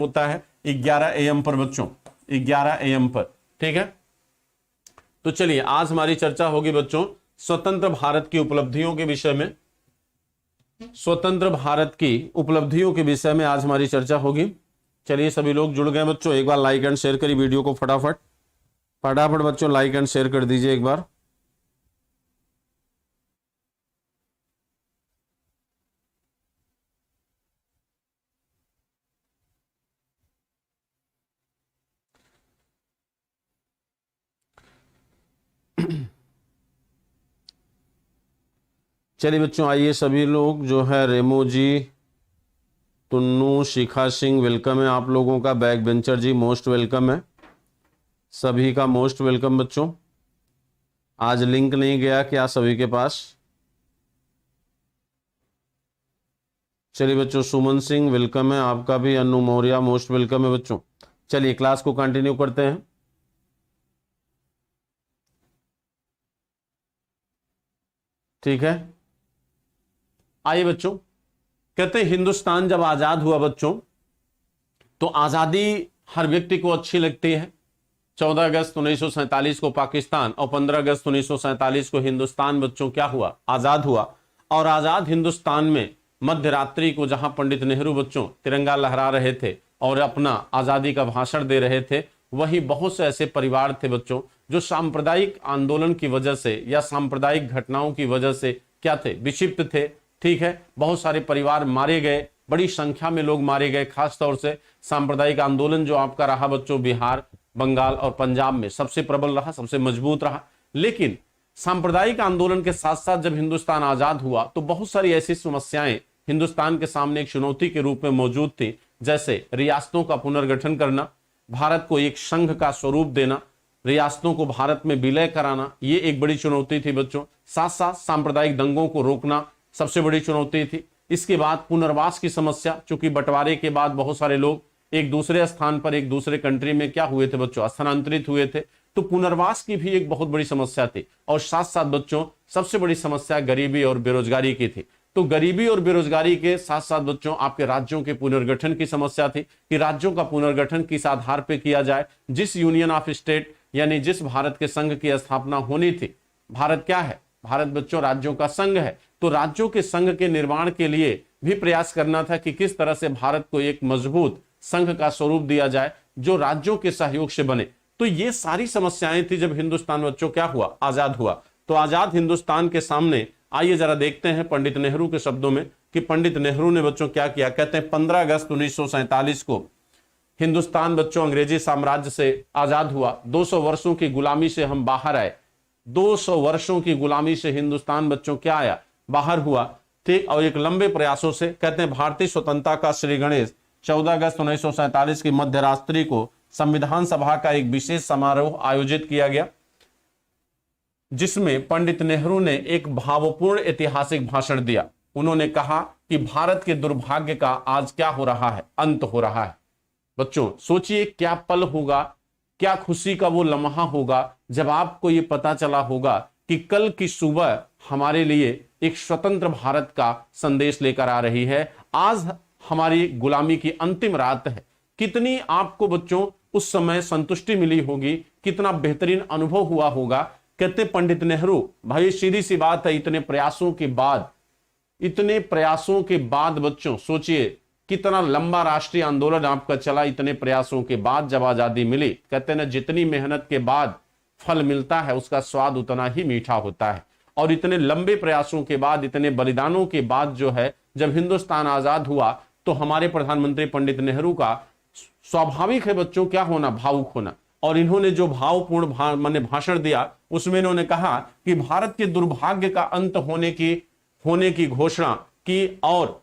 होता है 11 AM पर बच्चों, 11 AM पर। ठीक है, तो चलिए आज हमारी चर्चा होगी बच्चों स्वतंत्र भारत की उपलब्धियों के विषय में। स्वतंत्र भारत की उपलब्धियों के विषय में आज हमारी चर्चा होगी। चलिए सभी लोग जुड़ गए बच्चों, एक बार लाइक एंड शेयर करिए वीडियो को फटाफट फटाफट बच्चों, लाइक एंड शेयर कर दीजिए एक बार। चलिए बच्चों आइए सभी लोग जो है, रेमो जी, टुन्नू, शिखा सिंह, वेलकम है आप लोगों का। बैक बेंचर जी मोस्ट वेलकम है, सभी का मोस्ट वेलकम बच्चों। आज लिंक नहीं गया क्या सभी के पास? चलिए बच्चों, सुमन सिंह वेलकम है आपका भी, अनु मौर्य मोस्ट वेलकम है बच्चों। चलिए क्लास को कंटिन्यू करते हैं। ठीक है, आइए बच्चों, कहते हैं हिंदुस्तान जब आजाद हुआ बच्चों तो आजादी हर व्यक्ति को अच्छी लगती है। 14 अगस्त 1947 को पाकिस्तान और 15 अगस्त 1947 को हिंदुस्तान बच्चों क्या हुआ? आजाद हुआ। और आजाद हिंदुस्तान में मध्य रात्रि को जहां पंडित नेहरू बच्चों तिरंगा लहरा रहे थे और अपना आजादी का भाषण दे रहे थे, वही बहुत से ऐसे परिवार थे बच्चों जो सांप्रदायिक आंदोलन की वजह से या सांप्रदायिक घटनाओं की वजह से क्या थे? विक्षिप्त थे। ठीक है, बहुत सारे परिवार मारे गए, बड़ी संख्या में लोग मारे गए। खास तौर से सांप्रदायिक आंदोलन जो आपका रहा बच्चों बिहार, बंगाल और पंजाब में सबसे प्रबल रहा, सबसे मजबूत रहा। लेकिन सांप्रदायिक आंदोलन के साथ साथ जब हिंदुस्तान आजाद हुआ तो बहुत सारी ऐसी समस्याएं हिंदुस्तान के सामने एक चुनौती के रूप में मौजूद थी, जैसे रियासतों का पुनर्गठन करना, भारत को एक संघ का स्वरूप देना, रियासतों को भारत में विलय कराना, ये एक बड़ी चुनौती थी बच्चों। साथ साथ सांप्रदायिक दंगों को रोकना सबसे बड़ी चुनौती थी। इसके बाद पुनर्वास की समस्या, चूंकि बंटवारे के बाद बहुत सारे लोग एक दूसरे स्थान पर एक दूसरे कंट्री में क्या हुए थे बच्चों? स्थानांतरित हुए थे। तो पुनर्वास की भी एक बहुत बड़ी समस्या थी। और साथ साथ बच्चों सबसे बड़ी समस्या गरीबी और बेरोजगारी की थी। तो गरीबी और बेरोजगारी के साथ साथ बच्चों आपके राज्यों के पुनर्गठन की समस्या थी कि राज्यों का पुनर्गठन किस आधार पर किया जाए। जिस यूनियन ऑफ स्टेट यानी जिस भारत के संघ की स्थापना होनी थी, भारत क्या है? भारत बच्चों राज्यों का संघ है। तो राज्यों के संघ के निर्माण के लिए भी प्रयास करना था कि किस तरह से भारत को एक मजबूत संघ का स्वरूप दिया जाए जो राज्यों के सहयोग से बने। तो ये सारी समस्याएं थी जब हिंदुस्तान बच्चों क्या हुआ? आजाद हुआ। तो आजाद हिंदुस्तान के सामने आइए जरा देखते हैं पंडित नेहरू के शब्दों में कि पंडित नेहरू ने बच्चों क्या किया। कहते हैं 15 अगस्त 1947 को हिंदुस्तान बच्चों अंग्रेजी साम्राज्य से आजाद हुआ। 200 वर्षों की गुलामी से हम बाहर आए। 200 वर्षों की गुलामी से हिंदुस्तान बच्चों क्या आया? बाहर हुआ। ठीक, और एक लंबे प्रयासों से कहते हैं भारतीय स्वतंत्रता का श्री गणेश 14 अगस्त 1947 की मध्य रात्रि को संविधान सभा का एक विशेष समारोह आयोजित किया गया, जिसमें पंडित नेहरू ने एक भावपूर्ण ऐतिहासिक भाषण दिया। उन्होंने कहा कि भारत के दुर्भाग्य का आज क्या हो रहा है? अंत हो रहा है। बच्चों सोचिए क्या पल होगा, क्या खुशी का वो लम्हा होगा जब आपको ये पता चला होगा कि कल की सुबह हमारे लिए एक स्वतंत्र भारत का संदेश लेकर आ रही है। आज हमारी गुलामी की अंतिम रात है। कितनी आपको बच्चों उस समय संतुष्टि मिली होगी, कितना बेहतरीन अनुभव हुआ होगा। कहते पंडित नेहरू, भाई सीधी सी बात है, इतने प्रयासों के बाद बच्चों सोचिए कितना लंबा राष्ट्रीय आंदोलन आपका चला। इतने प्रयासों के बाद जब आजादी मिली, कहते ना जितनी मेहनत के बाद फल मिलता है उसका स्वाद उतना ही मीठा होता है। और इतने लंबे प्रयासों के बाद, इतने बलिदानों के बाद जो है जब हिंदुस्तान आजाद हुआ तो हमारे प्रधानमंत्री पंडित नेहरू का स्वाभाविक है बच्चों क्या होना? भावुक होना। और इन्होंने जो भावपूर्ण भाषण दिया उसमें इन्होंने कहा कि भारत के दुर्भाग्य का अंत होने की घोषणा की। और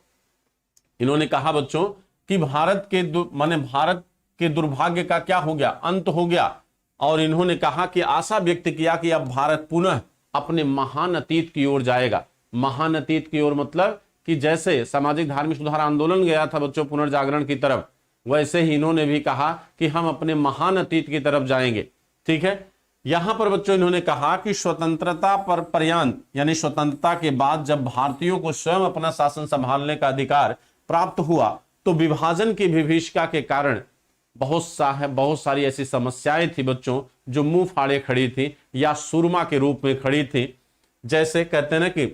इन्होंने कहा बच्चों कि भारत के दुर्भाग्य का क्या हो गया? अंत हो गया। और इन्होंने कहा कि आशा व्यक्त किया कि अब भारत पुनः अपने महान अतीत की ओर जाएगा। महान अतीत की ओर मतलब कि जैसे सामाजिक धार्मिक सुधार आंदोलन गया था बच्चों पुनर्जागरण की तरफ, वैसे ही इन्होंने भी कहा कि हम अपने महान अतीत की तरफ जाएंगे। ठीक है, यहां पर बच्चों इन्होंने कहा कि स्वतंत्रता पर पर्यंत यानी स्वतंत्रता के बाद जब भारतीयों को स्वयं अपना शासन संभालने का अधिकार प्राप्त हुआ तो विभाजन की विभीषिका के कारण बहुत सारी ऐसी समस्याएं थी बच्चों जो मुंह फाड़े खड़ी थी या सुरमा के रूप में खड़ी थी। जैसे कहते हैं ना कि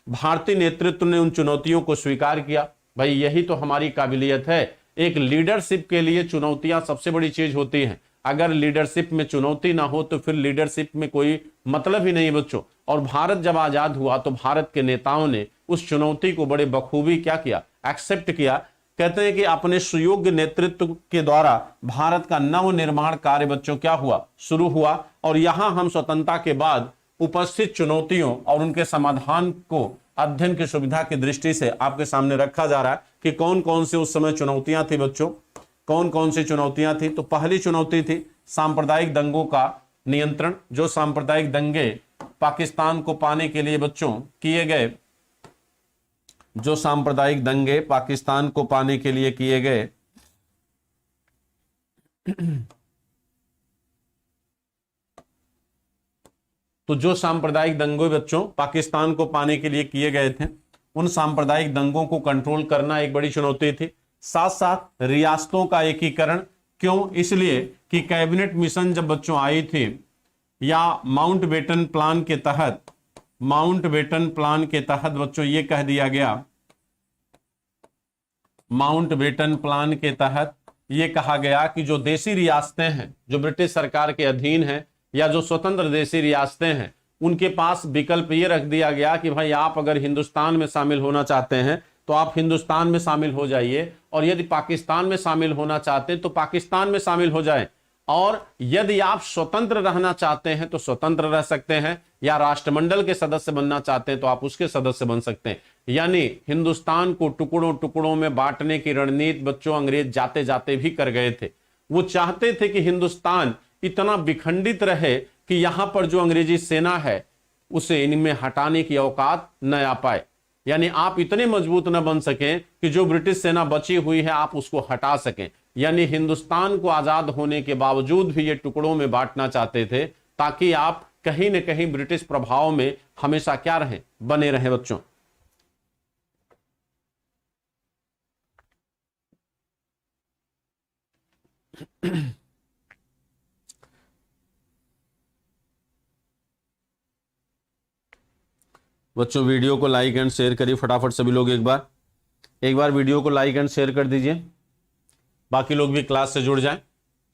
भारतीय नेतृत्व ने उन चुनौतियों को स्वीकार किया। भाई यही तो हमारी काबिलियत है। एक लीडरशिप के लिए चुनौतियां सबसे बड़ी चीज होती हैं। अगर लीडरशिप में चुनौती ना हो तो फिर लीडरशिप में कोई मतलब ही नहीं बच्चों। और भारत जब आजाद हुआ तो भारत के नेताओं ने उस चुनौती को बड़े बखूबी क्या किया, एक्सेप्ट किया। कहते हैं कि अपने सुयोग्य नेतृत्व के द्वारा भारत का नवनिर्माण कार्य बच्चों क्या हुआ, शुरू हुआ। और यहां हम स्वतंत्रता के बाद उपस्थित चुनौतियों और उनके समाधान को अध्ययन की सुविधा की दृष्टि से आपके सामने रखा जा रहा है कि कौन कौन से उस समय चुनौतियां थी बच्चों, कौन कौन सी चुनौतियां थी। तो पहली चुनौती थी सांप्रदायिक दंगों का नियंत्रण। जो सांप्रदायिक दंगे पाकिस्तान को पाने के लिए बच्चों किए गए, जो सांप्रदायिक दंगे पाकिस्तान को पाने के लिए किए गए, तो जो सांप्रदायिक दंगे बच्चों पाकिस्तान को पाने के लिए किए गए थे, उन सांप्रदायिक दंगों को कंट्रोल करना एक बड़ी चुनौती थी। साथ साथ रियासतों का एकीकरण। क्यों? इसलिए कि कैबिनेट मिशन जब बच्चों आई थी या माउंटबेटन प्लान के तहत बच्चों ये कह दिया गया, माउंटबेटन प्लान के तहत ये कहा गया कि जो देशी रियासतें हैं जो ब्रिटिश सरकार के अधीन हैं या जो स्वतंत्र देशी रियासतें हैं, उनके पास विकल्प ये रख दिया गया कि भाई आप अगर हिंदुस्तान में शामिल होना चाहते हैं तो आप हिंदुस्तान में शामिल हो जाइए, और यदि पाकिस्तान में शामिल होना चाहते हैं तो पाकिस्तान में शामिल हो जाएं, और यदि आप स्वतंत्र रहना चाहते हैं तो स्वतंत्र रह सकते हैं, या राष्ट्रमंडल के सदस्य बनना चाहते हैं तो आप उसके सदस्य बन सकते हैं। यानी हिंदुस्तान को टुकड़ों टुकड़ों में बांटने की रणनीति बच्चों अंग्रेज जाते जाते भी कर गए थे। वो चाहते थे कि हिंदुस्तान इतना विखंडित रहे कि यहां पर जो अंग्रेजी सेना है उसे इनमें हटाने की औकात न आ पाए। यानी आप इतने मजबूत न बन सकें कि जो ब्रिटिश सेना बची हुई है आप उसको हटा सकें। यानी हिंदुस्तान को आजाद होने के बावजूद भी ये टुकड़ों में बांटना चाहते थे ताकि आप कहीं न कहीं ब्रिटिश प्रभाव में हमेशा क्या रहें, बने रहें बच्चों। बच्चों वीडियो को लाइक एंड शेयर करिए फटाफट सभी लोग। एक बार वीडियो को लाइक एंड शेयर कर दीजिए, बाकी लोग भी क्लास से जुड़ जाएं।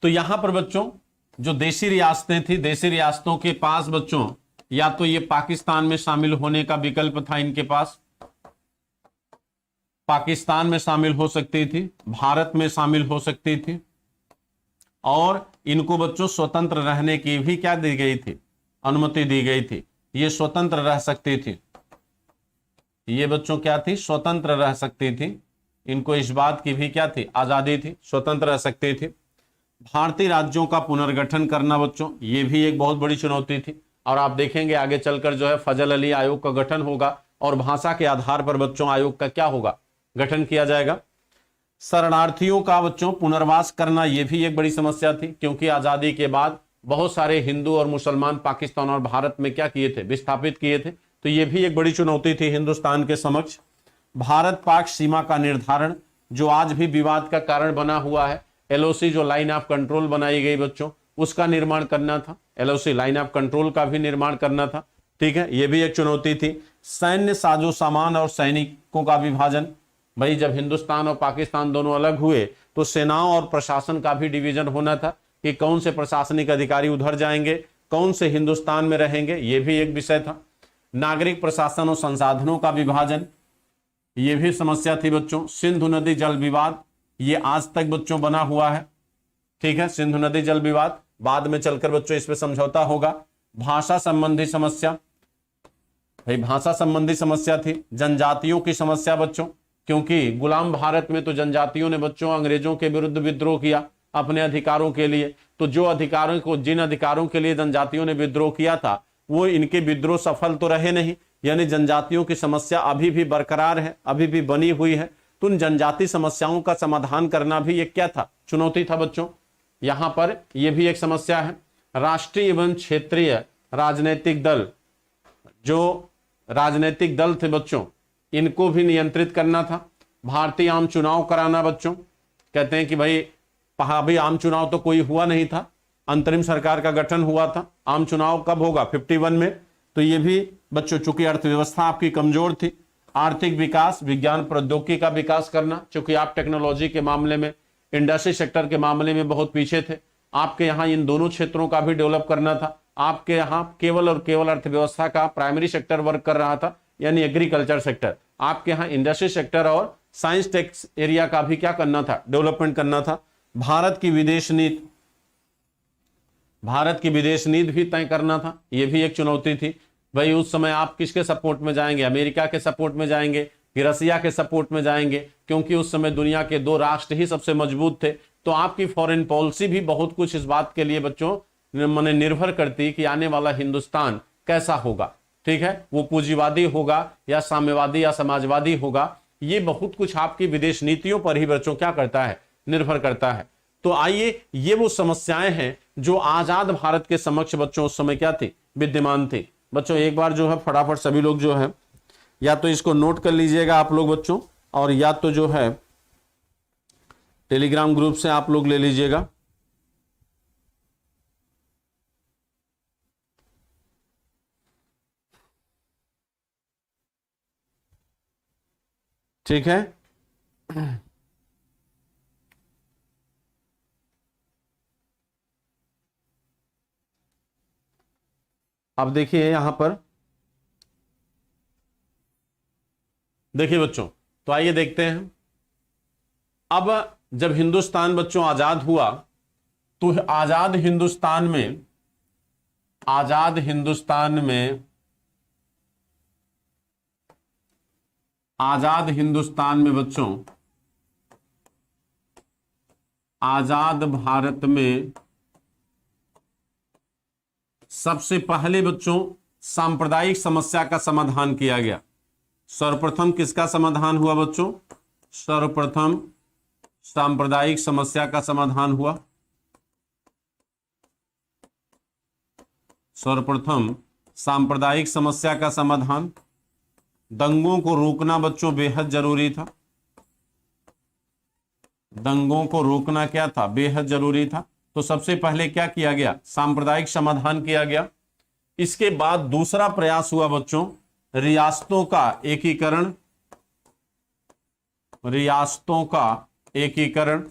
तो यहां पर बच्चों जो देशी रियासतें थी, देशी रियासतों के पास बच्चों या तो ये पाकिस्तान में शामिल होने का विकल्प था, इनके पास पाकिस्तान में शामिल हो सकती थी, भारत में शामिल हो सकती थी, और इनको बच्चों स्वतंत्र रहने की भी क्या दी गई थी, अनुमति दी गई थी। ये स्वतंत्र रह सकती थी, ये बच्चों क्या थी, स्वतंत्र रह सकती थी। इनको इस बात की भी क्या थी, आजादी थी, स्वतंत्र रह सकती थी। भारतीय राज्यों का पुनर्गठन करना बच्चों ये भी एक बहुत बड़ी चुनौती थी। और आप देखेंगे आगे चलकर जो है फजल अली आयोग का गठन होगा और भाषा के आधार पर बच्चों आयोग का क्या होगा, गठन किया जाएगा। शरणार्थियों का बच्चों पुनर्वास करना यह भी एक बड़ी समस्या थी, क्योंकि आजादी के बाद बहुत सारे हिंदू और मुसलमान पाकिस्तान और भारत में क्या किए थे, विस्थापित किए थे। तो यह भी एक बड़ी चुनौती थी हिंदुस्तान के समक्ष। भारत पाक सीमा का निर्धारण जो आज भी विवाद का कारण बना हुआ है, एलओसी जो लाइन ऑफ कंट्रोल बनाई गई बच्चों, उसका निर्माण करना था। एलओसी लाइन ऑफ कंट्रोल का भी निर्माण करना था, ठीक है, यह भी एक चुनौती थी। सैन्य साजो सामान और सैनिकों का विभाजन। भाई जब हिंदुस्तान और पाकिस्तान दोनों अलग हुए तो सेनाओं और प्रशासन का भी डिवीजन होना था कि कौन से प्रशासनिक अधिकारी उधर जाएंगे, कौन से हिंदुस्तान में रहेंगे, यह भी एक विषय था। नागरिक प्रशासन और संसाधनों का विभाजन, यह भी समस्या थी बच्चों। सिंधु नदी जल विवाद, ये आज तक बच्चों बना हुआ है, ठीक है, सिंधु नदी जल विवाद, बाद में चलकर बच्चों इस पे समझौता होगा। भाषा संबंधी समस्या, भाई भाषा संबंधी समस्या थी। जनजातियों की समस्या बच्चों, क्योंकि गुलाम भारत में तो जनजातियों ने बच्चों अंग्रेजों के विरुद्ध विद्रोह किया अपने अधिकारों के लिए। तो जो अधिकारों को, जिन अधिकारों के लिए जनजातियों ने विद्रोह किया था, वो इनके विद्रोह सफल तो रहे नहीं। यानी जनजातियों की समस्या अभी भी बरकरार है, अभी भी बनी हुई है। तो उन जनजाति समस्याओं का समाधान करना भी एक क्या था, चुनौती था बच्चों। यहां पर यह भी एक समस्या है। राष्ट्रीय एवं क्षेत्रीय राजनीतिक दल, जो राजनीतिक दल थे बच्चों, इनको भी नियंत्रित करना था। भारतीय आम चुनाव कराना बच्चों, कहते हैं कि भाई अभी आम चुनाव तो कोई हुआ नहीं था, अंतरिम सरकार का गठन हुआ था, आम चुनाव कब होगा 51 में। तो ये भी बच्चों चूंकि अर्थव्यवस्था आपकी कमजोर थी, आर्थिक विकास, विज्ञान प्रौद्योगिकी का विकास करना, चूंकि आप टेक्नोलॉजी के मामले में, इंडस्ट्री सेक्टर के मामले में बहुत पीछे थे, आपके यहाँ इन दोनों क्षेत्रों का भी डेवलप करना था। आपके यहाँ केवल और केवल अर्थव्यवस्था का प्राइमरी सेक्टर वर्क कर रहा था, यानी एग्रीकल्चर सेक्टर। आपके यहाँ इंडस्ट्री सेक्टर और साइंस टेक एरिया का भी क्या करना था, डेवलपमेंट करना था। भारत की विदेश नीति भी तय करना था, यह भी एक चुनौती थी। भाई उस समय आप किसके सपोर्ट में जाएंगे, अमेरिका के सपोर्ट में जाएंगे कि रसिया के सपोर्ट में जाएंगे, क्योंकि उस समय दुनिया के 2 राष्ट्र ही सबसे मजबूत थे। तो आपकी फॉरेन पॉलिसी भी बहुत कुछ इस बात के लिए बच्चों मैंने निर्भर करती कि आने वाला हिंदुस्तान कैसा होगा, ठीक है, वो पूंजीवादी होगा या साम्यवादी या समाजवादी होगा। ये बहुत कुछ आपकी विदेश नीतियों पर ही बच्चों क्या करता है, निर्भर करता है। तो आइए, ये वो समस्याएं हैं जो आजाद भारत के समक्ष बच्चों उस समय क्या थी, विद्यमान थी। बच्चों एक बार जो है फटाफट सभी लोग जो है या तो इसको नोट कर लीजिएगा आप लोग बच्चों, और या तो जो है टेलीग्राम ग्रुप से आप लोग ले लीजिएगा। ठीक है, अब देखिए यहां पर, देखिए बच्चों, तो आइए देखते हैं। अब जब हिंदुस्तान बच्चों आजाद हुआ, तो आजाद हिंदुस्तान में बच्चों, आजाद भारत में सबसे पहले बच्चों सांप्रदायिक समस्या का समाधान किया गया। सर्वप्रथम किसका समाधान हुआ बच्चों, सर्वप्रथम सांप्रदायिक समस्या का समाधान हुआ। सर्वप्रथम सांप्रदायिक समस्या का समाधान। दंगों को रोकना बच्चों बेहद जरूरी था, दंगों को रोकना क्या था, बेहद जरूरी था। तो सबसे पहले क्या किया गया, सांप्रदायिक समाधान किया गया। इसके बाद दूसरा प्रयास हुआ बच्चों रियासतों का एकीकरण, रियासतों का एकीकरण।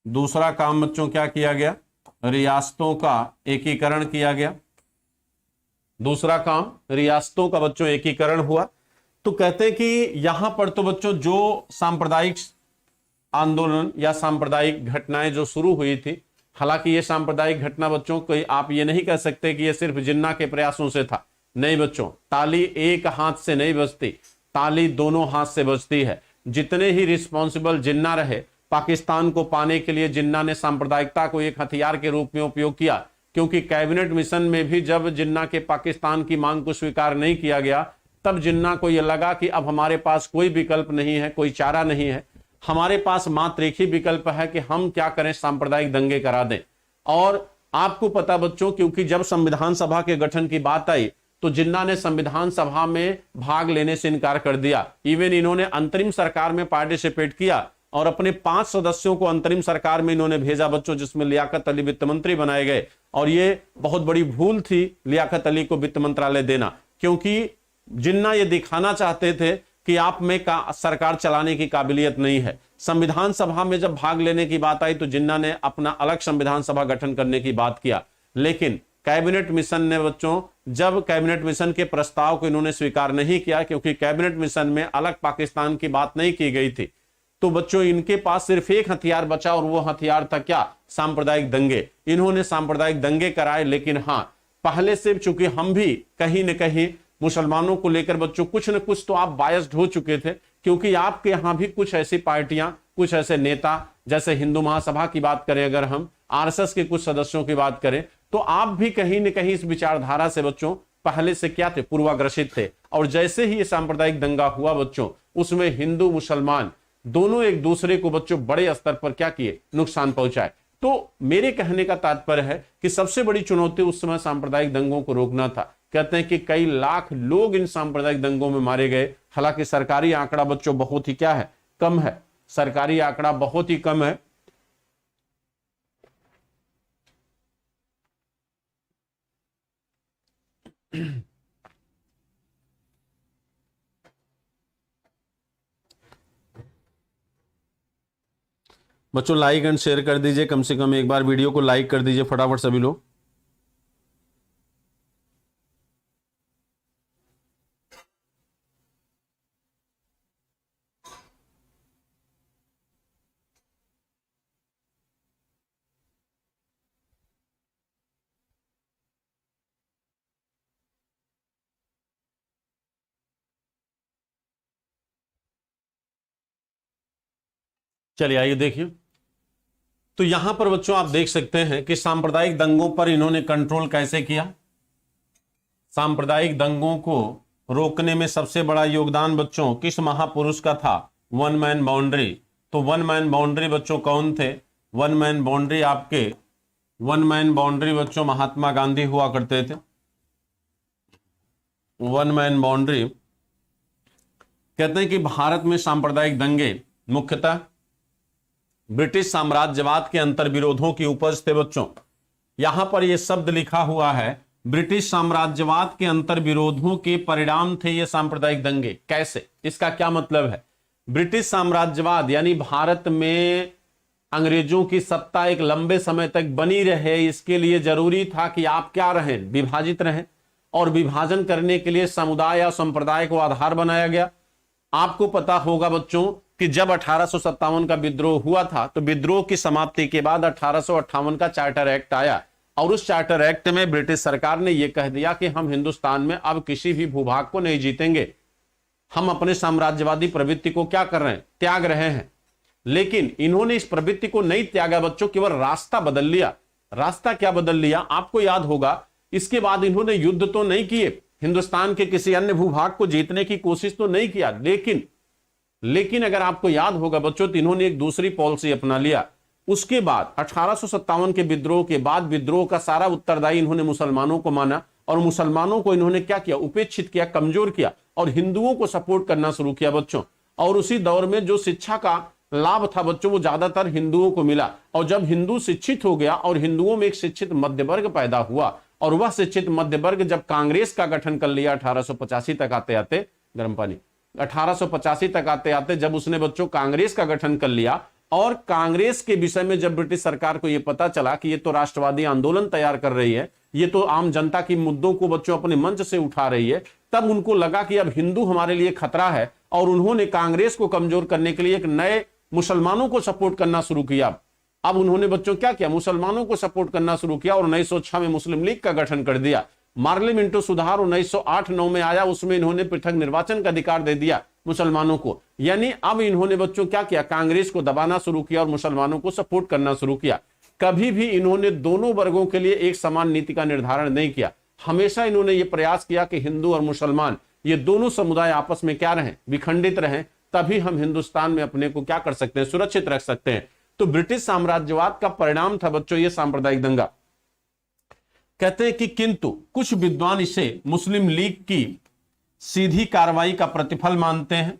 दूसरा काम बच्चों क्या किया गया, रियासतों का एकीकरण किया गया। दूसरा काम रियासतों का बच्चों एकीकरण हुआ। तो कहते हैं कि यहां पर तो बच्चों जो सांप्रदायिक आंदोलन या सांप्रदायिक घटनाएं जो शुरू हुई थी, हालांकि ये सांप्रदायिक घटना बच्चों कोई आप ये नहीं कह सकते कि ये सिर्फ जिन्ना के प्रयासों से था। नहीं बच्चों, ताली एक हाथ से नहीं बजती, ताली दोनों हाथ से बजती है। जितने ही रिस्पॉन्सिबल जिन्ना रहे, पाकिस्तान को पाने के लिए जिन्ना ने सांप्रदायिकता को एक हथियार के रूप में उपयोग किया, क्योंकि कैबिनेट मिशन में भी जब जिन्ना के पाकिस्तान की मांग को स्वीकार नहीं किया गया, तब जिन्ना को यह लगा कि अब हमारे पास कोई विकल्प नहीं है, कोई चारा नहीं है, हमारे पास मात्र एक ही विकल्प है कि हम क्या करें, सांप्रदायिक दंगे करा दें। और आपको पता बच्चों, क्योंकि जब संविधान सभा के गठन की बात आई तो जिन्ना ने संविधान सभा में भाग लेने से इनकार कर दिया। इवन इन्होंने अंतरिम सरकार में पार्टिसिपेट किया और अपने 5 सदस्यों को अंतरिम सरकार में इन्होंने भेजा बच्चों, जिसमें लियाकत अली वित्त मंत्री बनाए गए। और ये बहुत बड़ी भूल थी लियाकत अली को वित्त मंत्रालय देना, क्योंकि जिन्ना ये दिखाना चाहते थे कि आप में सरकार चलाने की काबिलियत नहीं है। संविधान सभा में जब भाग लेने की बात आई तो जिन्ना ने अपना अलग संविधान सभा गठन करने की बात किया, लेकिन कैबिनेट मिशन ने बच्चों, जब कैबिनेट मिशन के प्रस्ताव को इन्होंने स्वीकार नहीं किया, क्योंकि कैबिनेट मिशन में अलग पाकिस्तान की बात नहीं की गई थी, तो बच्चों इनके पास सिर्फ एक हथियार बचा और वो हथियार था क्या, सांप्रदायिक दंगे। इन्होंने सांप्रदायिक दंगे कराए। लेकिन हाँ, पहले से चूंकि हम भी कहीं न कहीं मुसलमानों को लेकर बच्चों कुछ न कुछ तो आप बायस्ड हो चुके थे, क्योंकि आपके यहां भी कुछ ऐसी पार्टियां, कुछ ऐसे नेता, जैसे हिंदू महासभा की बात करें, अगर हम आरएसएस के कुछ सदस्यों की बात करें, तो आप भी कहीं न कहीं इस विचारधारा से बच्चों पहले से क्या थे, पूर्वाग्रसित थे। और जैसे ही ये सांप्रदायिक दंगा हुआ बच्चों, उसमें हिंदू मुसलमान दोनों एक दूसरे को बच्चों बड़े स्तर पर क्या किए, नुकसान पहुंचाए। तो मेरे कहने का तात्पर्य है कि सबसे बड़ी चुनौती उस समय सांप्रदायिक दंगों को रोकना था। कहते हैं कि कई लाख लोग इन सांप्रदायिक दंगों में मारे गए। हालांकि सरकारी आंकड़ा बच्चों बहुत ही क्या है, कम है, सरकारी आंकड़ा बहुत ही कम है। बच्चों लाइक एंड शेयर कर दीजिए, कम से कम एक बार वीडियो को लाइक कर दीजिए फटाफट सभी लोग। चलिए आइए देखिए, तो यहां पर बच्चों आप देख सकते हैं कि सांप्रदायिक दंगों पर इन्होंने कंट्रोल कैसे किया। सांप्रदायिक दंगों को रोकने में सबसे बड़ा योगदान बच्चों किस महापुरुष का था, वन मैन बाउंड्री। तो वन मैन बाउंड्री बच्चों कौन थे, वन मैन बाउंड्री आपके, वन मैन बाउंड्री बच्चों महात्मा गांधी हुआ करते थे। वन मैन बाउंड्री कहते हैं कि भारत में सांप्रदायिक दंगे मुख्यतः ब्रिटिश साम्राज्यवाद के अंतर विरोधों की उपज थे बच्चों। यहां पर यह शब्द लिखा हुआ है, ब्रिटिश साम्राज्यवाद के अंतर विरोधों के परिणाम थे ये सांप्रदायिक दंगे। कैसे, इसका क्या मतलब है, ब्रिटिश साम्राज्यवाद यानी भारत में अंग्रेजों की सत्ता एक लंबे समय तक बनी रहे, इसके लिए जरूरी था कि आप क्या रहें, विभाजित रहें। और विभाजन करने के लिए समुदाय या संप्रदाय को आधार बनाया गया। आपको पता होगा बच्चों कि जब 1857 का विद्रोह हुआ था तो विद्रोह की समाप्ति के बाद 1858 का चार्टर एक्ट आया, और उस चार्टर एक्ट में ब्रिटिश सरकार ने यह कह दिया कि हम हिंदुस्तान में अब किसी भी भूभाग को नहीं जीतेंगे, हम अपने साम्राज्यवादी प्रवृत्ति को क्या कर रहे हैं, त्याग रहे हैं। लेकिन इन्होंने इस प्रवृत्ति को नहीं त्यागा बच्चों, केवल रास्ता बदल लिया। रास्ता क्या बदल लिया, आपको याद होगा, इसके बाद इन्होंने युद्ध तो नहीं किए, हिंदुस्तान के किसी अन्य भूभाग को जीतने की कोशिश तो नहीं किया, लेकिन अगर आपको याद होगा बच्चों तो इन्होंने एक दूसरी पॉलिसी अपना लिया। उसके बाद 1857 के विद्रोह के बाद विद्रोह का सारा उत्तरदायी इन्होंने मुसलमानों को माना, और मुसलमानों को इन्होंने क्या किया, उपेक्षित किया, कमजोर किया, और हिंदुओं को सपोर्ट करना शुरू किया बच्चों। और उसी दौर में जो शिक्षा का लाभ था बच्चों वो ज्यादातर हिंदुओं को मिला। और जब हिंदू शिक्षित हो गया और हिंदुओं में एक शिक्षित मध्य वर्ग पैदा हुआ, और वह शिक्षित मध्य वर्ग जब कांग्रेस का गठन कर लिया 1885 तक आते आते, गर्म पानी, 1885 तक आते आते जब उसने बच्चों कांग्रेस का गठन कर लिया, और कांग्रेस के विषय में जब ब्रिटिश सरकार को यह पता चला कि ये तो राष्ट्रवादी आंदोलन तैयार कर रही है, ये तो आम जनता की मुद्दों को बच्चों अपने मंच से उठा रही है, तब उनको लगा कि अब हिंदू हमारे लिए खतरा है, और उन्होंने कांग्रेस को कमजोर करने के लिए एक नए मुसलमानों को सपोर्ट करना शुरू किया। अब उन्होंने बच्चों क्या किया, मुसलमानों को सपोर्ट करना शुरू किया, और 1906 में मुस्लिम लीग का गठन कर दिया। मार्ले मिंटो सुधार 1908-9 में आया, उसमें इन्होंने पृथक निर्वाचन का अधिकार दे दिया मुसलमानों को। यानी अब इन्होंने बच्चों क्या किया, कांग्रेस को दबाना शुरू किया और मुसलमानों को सपोर्ट करना शुरू किया। कभी भी इन्होंने दोनों वर्गों के लिए एक समान नीति का निर्धारण नहीं किया। हमेशा इन्होंने यह प्रयास किया कि हिंदू और मुसलमान ये दोनों समुदाय आपस में क्या रहें, विखंडित रहें, तभी हम हिंदुस्तान में अपने को क्या कर सकते हैं, सुरक्षित रख सकते हैं। तो ब्रिटिश साम्राज्यवाद का परिणाम था बच्चों ये सांप्रदायिक दंगा। कहते हैं कि किंतु कुछ विद्वान इसे मुस्लिम लीग की सीधी कार्रवाई का प्रतिफल मानते हैं।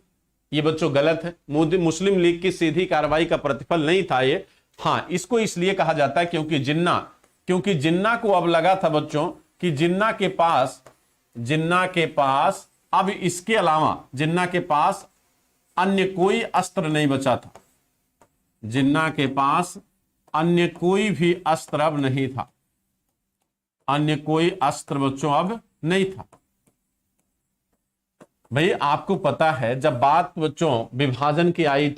ये बच्चों गलत है, मुस्लिम लीग की सीधी कार्रवाई का प्रतिफल नहीं था ये। हाँ, इसको इसलिए कहा जाता है क्योंकि जिन्ना को अब लगा था बच्चों कि जिन्ना के पास अब इसके अलावा जिन्ना के पास अन्य कोई अस्त्र नहीं बचा था। जिन्ना के पास अन्य कोई भी अस्त्र अब नहीं था, अन्य कोई अस्त्र बच्चों अब नहीं था। भाई आपको पता है जब बात बच्चों विभाजन की आई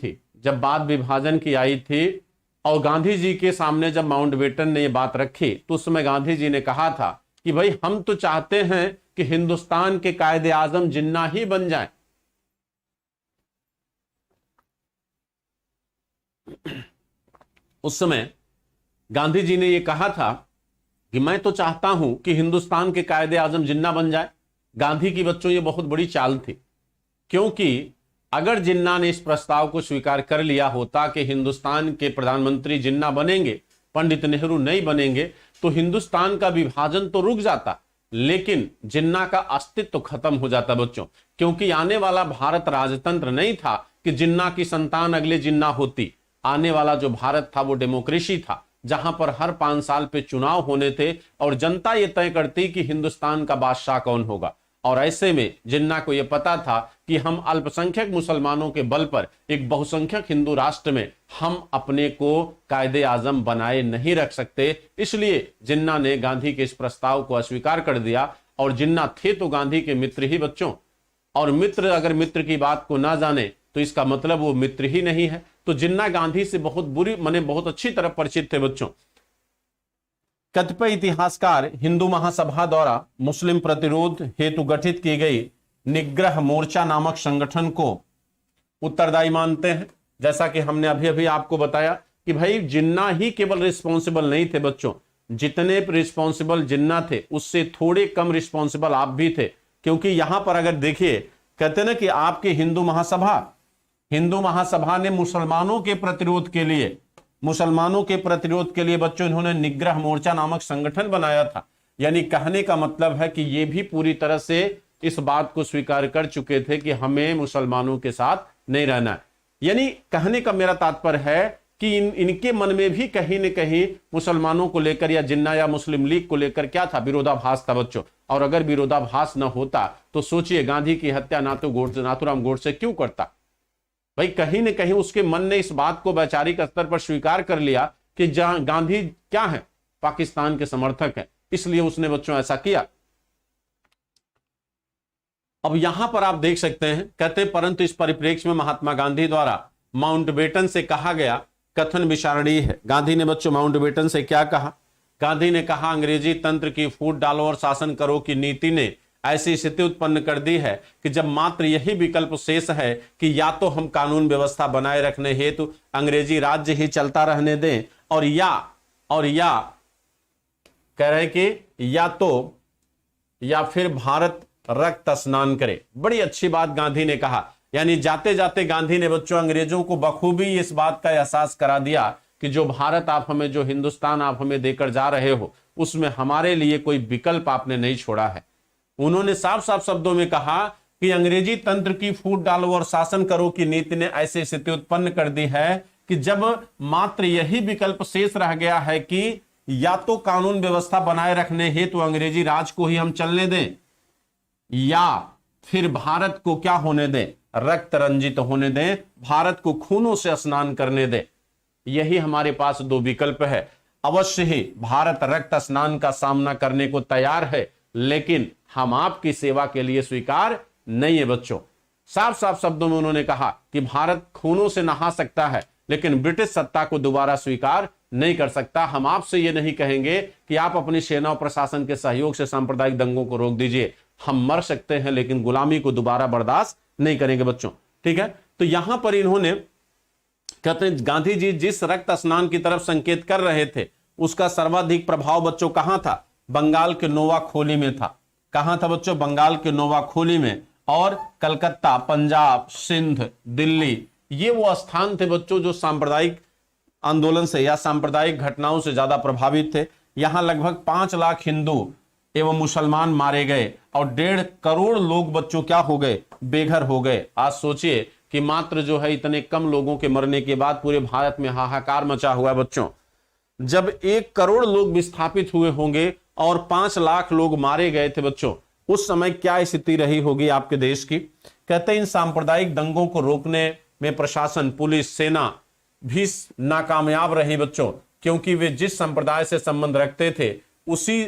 थी, और गांधी जी के सामने जब माउंटबेटन ने ये बात रखी तो उस समय गांधी जी ने कहा था कि भाई हम तो चाहते हैं कि हिंदुस्तान के कायदे आजम जिन्ना ही बन जाए। उस समय गांधी जी ने यह कहा था कि मैं तो चाहता हूं कि हिंदुस्तान के कायदे आजम जिन्ना बन जाए। गांधी की बच्चों ये बहुत बड़ी चाल थी, क्योंकि अगर जिन्ना ने इस प्रस्ताव को स्वीकार कर लिया होता कि हिंदुस्तान के प्रधानमंत्री जिन्ना बनेंगे, पंडित नेहरू नहीं बनेंगे, तो हिंदुस्तान का विभाजन तो रुक जाता। लेकिन जिन्ना का अस्तित्व खत्म हो जाता बच्चों, क्योंकि आने वाला भारत राजतंत्र नहीं था कि जिन्ना की संतान अगले जिन्ना होती। आने वाला जो भारत था वो डेमोक्रेसी था, जहां पर हर 5 साल पे चुनाव होने थे और जनता ये तय करती कि हिंदुस्तान का बादशाह कौन होगा। और ऐसे में जिन्ना को यह पता था कि हम अल्पसंख्यक मुसलमानों के बल पर एक बहुसंख्यक हिंदू राष्ट्र में हम अपने को कायदे आजम बनाए नहीं रख सकते। इसलिए जिन्ना ने गांधी के इस प्रस्ताव को अस्वीकार कर दिया। और जिन्ना थे तो गांधी के मित्र ही बच्चों, और मित्र अगर मित्र की बात को ना जाने तो इसका मतलब वो मित्र ही नहीं है। तो जिन्ना गांधी से बहुत बुरी माने बहुत अच्छी तरह परिचित थे बच्चों। कतिपय इतिहासकार हिंदू महासभा द्वारा मुस्लिम प्रतिरोध हेतु गठित की गई निग्रह मोर्चा नामक संगठन को उत्तरदायी मानते हैं। जैसा कि हमने अभी अभी आपको बताया कि भाई जिन्ना ही केवल रिस्पॉन्सिबल नहीं थे बच्चों, जितने रिस्पॉन्सिबल जिन्ना थे उससे थोड़े कम रिस्पॉन्सिबल आप भी थे। क्योंकि यहां पर अगर देखिए, कहते ना कि आपकी हिंदू महासभा ने मुसलमानों के प्रतिरोध के लिए बच्चों इन्होंने निग्रह मोर्चा नामक संगठन बनाया था। यानी कहने का मतलब है कि ये भी पूरी तरह से इस बात को स्वीकार कर चुके थे कि हमें मुसलमानों के साथ नहीं रहना है। यानी कहने का मेरा तात्पर्य है कि इनके मन में भी कहीं न कहीं मुसलमानों को लेकर या जिन्ना या मुस्लिम लीग को लेकर क्या था, विरोधाभास था बच्चों। और अगर विरोधाभास न होता तो सोचिए गांधी की हत्या नाथूराम गोडसे क्यों करता। भाई कहीं न कहीं उसके मन ने इस बात को वैचारिक स्तर पर स्वीकार कर लिया कि गांधी क्या है, पाकिस्तान के समर्थक है, इसलिए उसने बच्चों ऐसा किया। अब यहां पर आप देख सकते हैं, कहते परंतु इस परिप्रेक्ष्य में महात्मा गांधी द्वारा माउंटबेटन से कहा गया कथन विचारणीय है। गांधी ने बच्चों माउंटबेटन से क्या कहा? गांधी ने कहा अंग्रेजी तंत्र की फूट डालो और शासन करो की नीति ने ऐसी स्थिति उत्पन्न कर दी है कि जब मात्र यही विकल्प शेष है कि या तो हम कानून व्यवस्था बनाए रखने हेतु अंग्रेजी राज्य ही चलता रहने दें और या कह रहे कि या फिर भारत रक्त स्नान करे। बड़ी अच्छी बात गांधी ने कहा। यानी जाते जाते गांधी ने बच्चों अंग्रेजों को बखूबी इस बात का एहसास करा दिया कि जो भारत आप हमें, जो हिंदुस्तान आप हमें देकर जा रहे हो, उसमें हमारे लिए कोई विकल्प आपने नहीं छोड़ा है। उन्होंने साफ साफ शब्दों में कहा कि अंग्रेजी तंत्र की फूट डालो और शासन करो की नीति ने ऐसी स्थिति उत्पन्न कर दी है कि जब मात्र यही विकल्प शेष रह गया है कि या तो कानून व्यवस्था बनाए रखने हेतु अंग्रेजी राज को ही हम चलने दें या फिर भारत को क्या होने दें, रक्त रंजित होने दें, भारत को खूनों से स्नान करने दें। यही हमारे पास दो विकल्प है। अवश्य ही भारत रक्त स्नान का सामना करने को तैयार है, लेकिन हम आपकी सेवा के लिए स्वीकार नहीं है बच्चों। साफ साफ शब्दों में उन्होंने कहा कि भारत खूनों से नहा सकता है लेकिन ब्रिटिश सत्ता को दोबारा स्वीकार नहीं कर सकता। हम आपसे ये नहीं कहेंगे कि आप अपनी सेना और प्रशासन के सहयोग से सांप्रदायिक दंगों को रोक दीजिए। हम मर सकते हैं लेकिन गुलामी को दोबारा बर्दाश्त नहीं करेंगे बच्चों। ठीक है, तो यहां पर इन्होंने कहते हैं गांधी जी जिस रक्त स्नान की तरफ संकेत कर रहे थे उसका सर्वाधिक प्रभाव बच्चों कहां था? बंगाल के नोवाखोली में था। कहां था बच्चों? बंगाल के नोवाखोली में। और कलकत्ता, पंजाब, सिंध, दिल्ली, ये वो स्थान थे बच्चों जो सांप्रदायिक आंदोलन से या सांप्रदायिक घटनाओं से ज्यादा प्रभावित थे। यहां लगभग 5 लाख हिंदू एवं मुसलमान मारे गए और 1.5 करोड़ लोग बच्चों क्या हो गए? बेघर हो गए। आज सोचिए कि मात्र जो है इतने कम लोगों के मरने के बाद पूरे भारत में हाहाकार मचा हुआ है बच्चों। जब 1 करोड़ लोग विस्थापित हुए होंगे और 5 लाख लोग मारे गए थे बच्चों, उस समय क्या स्थिति रही होगी आपके देश की? कहते हैं इन सांप्रदायिक दंगों को रोकने में प्रशासन, पुलिस, सेना भी नाकामयाब रही बच्चों, क्योंकि वे जिस संप्रदाय से संबंध रखते थे उसी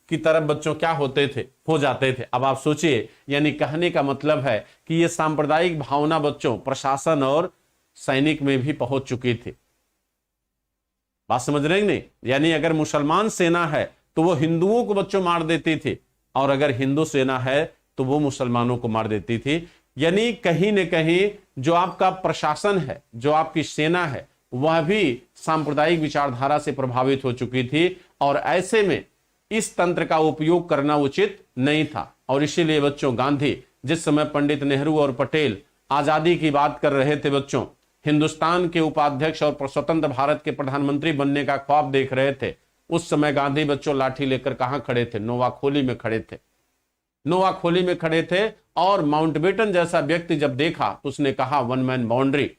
की तरफ बच्चों क्या होते थे? हो जाते थे। अब आप सोचिए, यानी कहने का मतलब है कि ये सांप्रदायिक भावना बच्चों प्रशासन और सैनिक में भी पहुंच चुकी थी। बात समझ रहे हैं नहीं? यानी अगर मुसलमान सेना है तो वो हिंदुओं को बच्चों मार देती थी और अगर हिंदू सेना है तो वो मुसलमानों को मार देती थी। यानी कहीं न कहीं जो आपका प्रशासन है, जो आपकी सेना है, वह भी सांप्रदायिक विचारधारा से प्रभावित हो चुकी थी और ऐसे में इस तंत्र का उपयोग करना उचित नहीं था। और इसीलिए बच्चों गांधी जिस समय पंडित नेहरू और पटेल आजादी की बात कर रहे थे बच्चों, हिंदुस्तान के उपाध्यक्ष और स्वतंत्र भारत के प्रधानमंत्री बनने का ख्वाब देख रहे थे, उस समय गांधी बच्चों लाठी लेकर कहां खड़े थे? नोवाखोली में खड़े थे। नोवाखोली में खड़े थे और माउंटबेटन जैसा व्यक्ति जब देखा तो उसने कहा वन मैन बाउंड्री।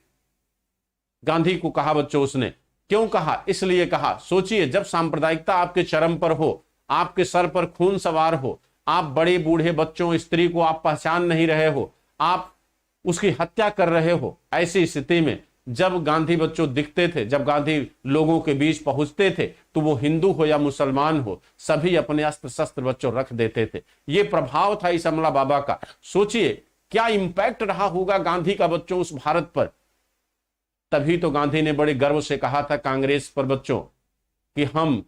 गांधी को कहा बच्चों, उसने क्यों कहा? इसलिए कहा, सोचिए जब सांप्रदायिकता आपके चरम पर हो, आपके सर पर खून सवार हो, आप बड़े बूढ़े बच्चों स्त्री को आप पहचान नहीं रहे हो, आप उसकी हत्या कर रहे हो, ऐसी स्थिति में जब गांधी बच्चों दिखते थे, जब गांधी लोगों के बीच पहुंचते थे, तो वो हिंदू हो या मुसलमान हो, सभी अपने अस्त्र शस्त्र बच्चों रख देते थे। ये प्रभाव था इस अमला बाबा का। सोचिए क्या इंपैक्ट रहा होगा गांधी का बच्चों उस भारत पर। तभी तो गांधी ने बड़े गर्व से कहा था कांग्रेस पर बच्चों कि हम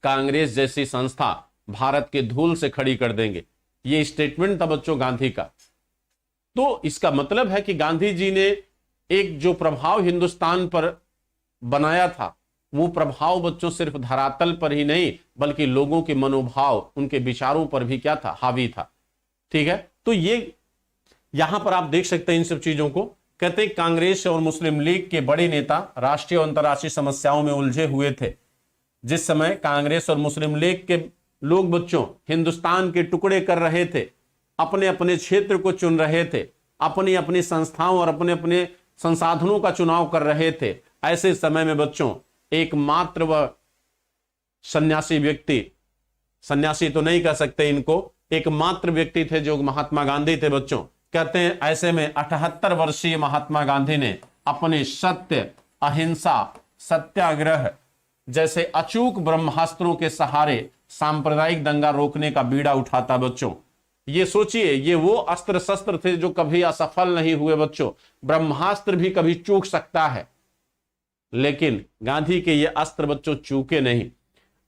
कांग्रेस जैसी संस्था भारत के धूल से खड़ी कर देंगे। ये स्टेटमेंट था बच्चों गांधी का। तो इसका मतलब है कि गांधी जी ने एक जो प्रभाव हिंदुस्तान पर बनाया था, वो प्रभाव बच्चों सिर्फ धरातल पर ही नहीं बल्कि लोगों के मनोभाव, उनके विचारों पर भी क्या था? हावी था। ठीक है, तो ये यहां पर आप देख सकते हैं इन सब चीजों को। कहते हैं कांग्रेस और मुस्लिम लीग के बड़े नेता राष्ट्रीय और अंतर्राष्ट्रीय समस्याओं में उलझे हुए थे। जिस समय कांग्रेस और मुस्लिम लीग के लोग बच्चों हिंदुस्तान के टुकड़े कर रहे थे, अपने अपने क्षेत्र को चुन रहे थे, अपनी अपनी संस्थाओं और अपने अपने संसाधनों का चुनाव कर रहे थे, ऐसे समय में बच्चों एकमात्र वह सन्यासी व्यक्ति, सन्यासी तो नहीं कह सकते इनको, एकमात्र व्यक्ति थे जो महात्मा गांधी थे बच्चों। कहते हैं ऐसे में 78 वर्षीय महात्मा गांधी ने अपने सत्य, अहिंसा, सत्याग्रह जैसे अचूक ब्रह्मास्त्रों के सहारे सांप्रदायिक दंगा रोकने का बीड़ा उठाता बच्चों। ये सोचिए, ये वो अस्त्र शस्त्र थे जो कभी असफल नहीं हुए बच्चों। ब्रह्मास्त्र भी कभी चूक सकता है, लेकिन गांधी के ये अस्त्र बच्चों चूके नहीं।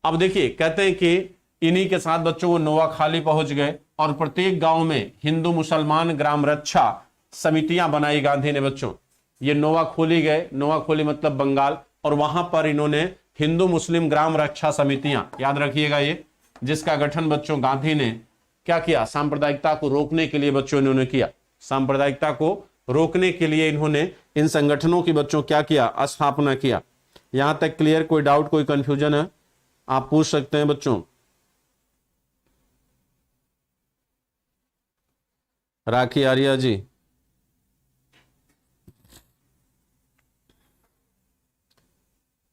अब देखिए, कहते हैं कि इन्हीं के साथ बच्चों वो नोवाखाली पहुंच गए और प्रत्येक गांव में हिंदू मुसलमान ग्राम रक्षा समितियां बनाई गांधी ने बच्चों। ये नोवाखोली गए, नोवाखोली मतलब बंगाल, और वहां पर इन्होंने हिंदू मुस्लिम ग्राम रक्षा समितियां, याद रखिएगा ये, जिसका गठन बच्चों गांधी ने क्या किया? सांप्रदायिकता को रोकने के लिए बच्चों इन्होंने किया। सांप्रदायिकता को रोकने के लिए इन्होंने इन संगठनों की बच्चों क्या किया? स्थापना किया। यहां तक क्लियर? कोई डाउट, कोई कंफ्यूजन है आप पूछ सकते हैं बच्चों। राखी आर्या जी,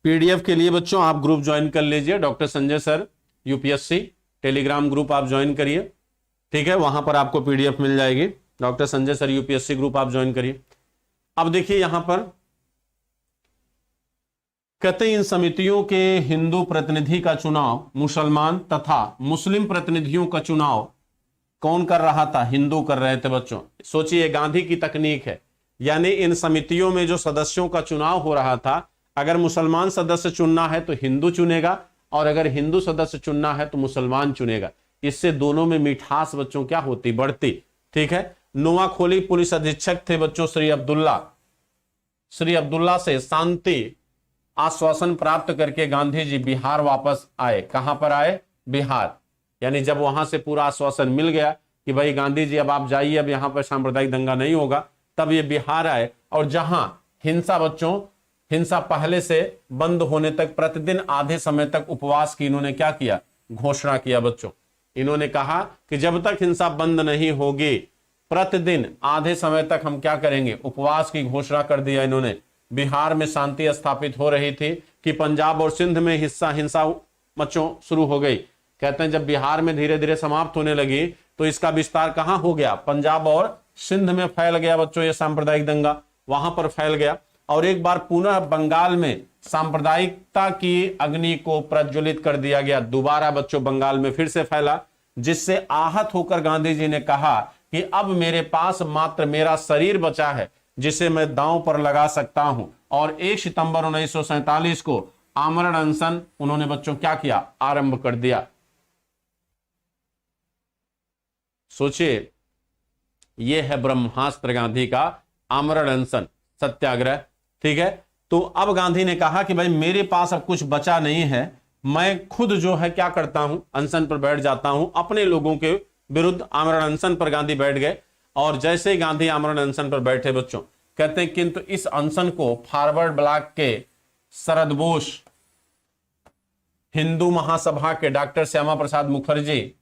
पीडीएफ के लिए बच्चों आप ग्रुप ज्वाइन कर लीजिए, doctor Sanjay sir UPSC Telegram group आप ज्वाइन करिए। ठीक है, वहां पर आपको पीडीएफ मिल जाएगी। Doctor Sanjay sir UPSC group आप ज्वाइन करिए। अब देखिए यहां पर कहते इन समितियों के हिंदू प्रतिनिधि का चुनाव मुसलमान तथा मुस्लिम प्रतिनिधियों का चुनाव कौन कर रहा था? हिंदू कर रहे थे बच्चों। सोचिए गांधी की तकनीक है, यानी इन समितियों में जो सदस्यों का चुनाव हो रहा था, अगर मुसलमान सदस्य चुनना है तो हिंदू चुनेगा, और अगर हिंदू सदस्य चुनना है तो मुसलमान चुनेगा। इससे दोनों में मिठास बच्चों क्या होती? बढ़ती। ठीक है, नोवाखोली पुलिस अधीक्षक थे बच्चों श्री अब्दुल्ला। श्री अब्दुल्ला से शांति आश्वासन प्राप्त करके गांधी जी बिहार वापस आए। कहां पर आए? बिहार। यानी जब वहां से पूरा आश्वासन मिल गया कि भाई गांधी जी अब आप जाइए, अब यहां पर सांप्रदायिक दंगा नहीं होगा, तब ये बिहार आए। और जहां हिंसा बच्चों, हिंसा पहले से बंद होने तक प्रतिदिन आधे समय तक उपवास की इन्होंने क्या किया? घोषणा किया बच्चों। इन्होंने कहा कि जब तक हिंसा बंद नहीं होगी, प्रतिदिन आधे समय तक हम क्या करेंगे? उपवास की घोषणा कर दिया इन्होंने। बिहार में शांति स्थापित हो रही थी कि पंजाब और सिंध में हिंसा बच्चों शुरू हो गई। कहते हैं जब बिहार में धीरे धीरे समाप्त होने लगी तो इसका विस्तार कहां हो गया? पंजाब और सिंध में फैल गया बच्चों, ये सांप्रदायिक दंगा वहां पर फैल गया। और एक बार पुनः बंगाल में सांप्रदायिकता की अग्नि को प्रज्वलित कर दिया गया। दोबारा बच्चों बंगाल में फिर से फैला, जिससे आहत होकर गांधी जी ने कहा कि अब मेरे पास मात्र मेरा शरीर बचा है जिसे मैं दांव पर लगा सकता हूं। और 1 सितंबर 1947 को आमरण अनशन उन्होंने बच्चों क्या किया? आरंभ कर दिया। सोचिए, यह है ब्रह्मास्त्र गांधी का, आमरण अनशन, सत्याग्रह। ठीक है, तो अब गांधी ने कहा कि भाई मेरे पास अब कुछ बचा नहीं है, मैं खुद जो है क्या करता हूं? अनशन पर बैठ जाता हूं। अपने लोगों के विरुद्ध आमरण अनशन पर गांधी बैठ गए। और जैसे ही गांधी आमरण अनशन पर बैठे बच्चों, कहते हैं किंतु इस अनशन को फॉरवर्ड ब्लॉक के शरद बोस, हिंदू महासभा के डॉक्टर श्यामा प्रसाद मुखर्जी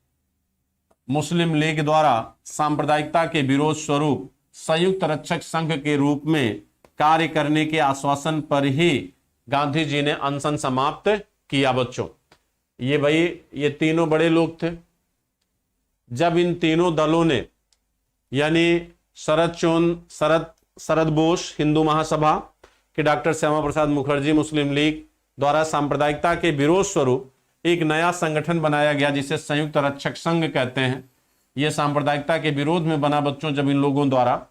मुस्लिम लीग द्वारा सांप्रदायिकता के विरोध स्वरूप संयुक्त रक्षक संघ के रूप में कार्य करने के आश्वासन पर ही गांधी जी ने अनशन समाप्त किया। बच्चों ये भाई ये तीनों बड़े लोग थे। जब इन तीनों दलों ने यानी शरद बोस हिंदू महासभा के डॉक्टर श्यामा प्रसाद मुखर्जी मुस्लिम लीग द्वारा सांप्रदायिकता के विरोध स्वरूप एक नया संगठन बनाया गया जिसे संयुक्त रक्षक संघ कहते हैं। यह सांप्रदायिकता के विरोध में बना बच्चों जब इन लोगों द्वारा,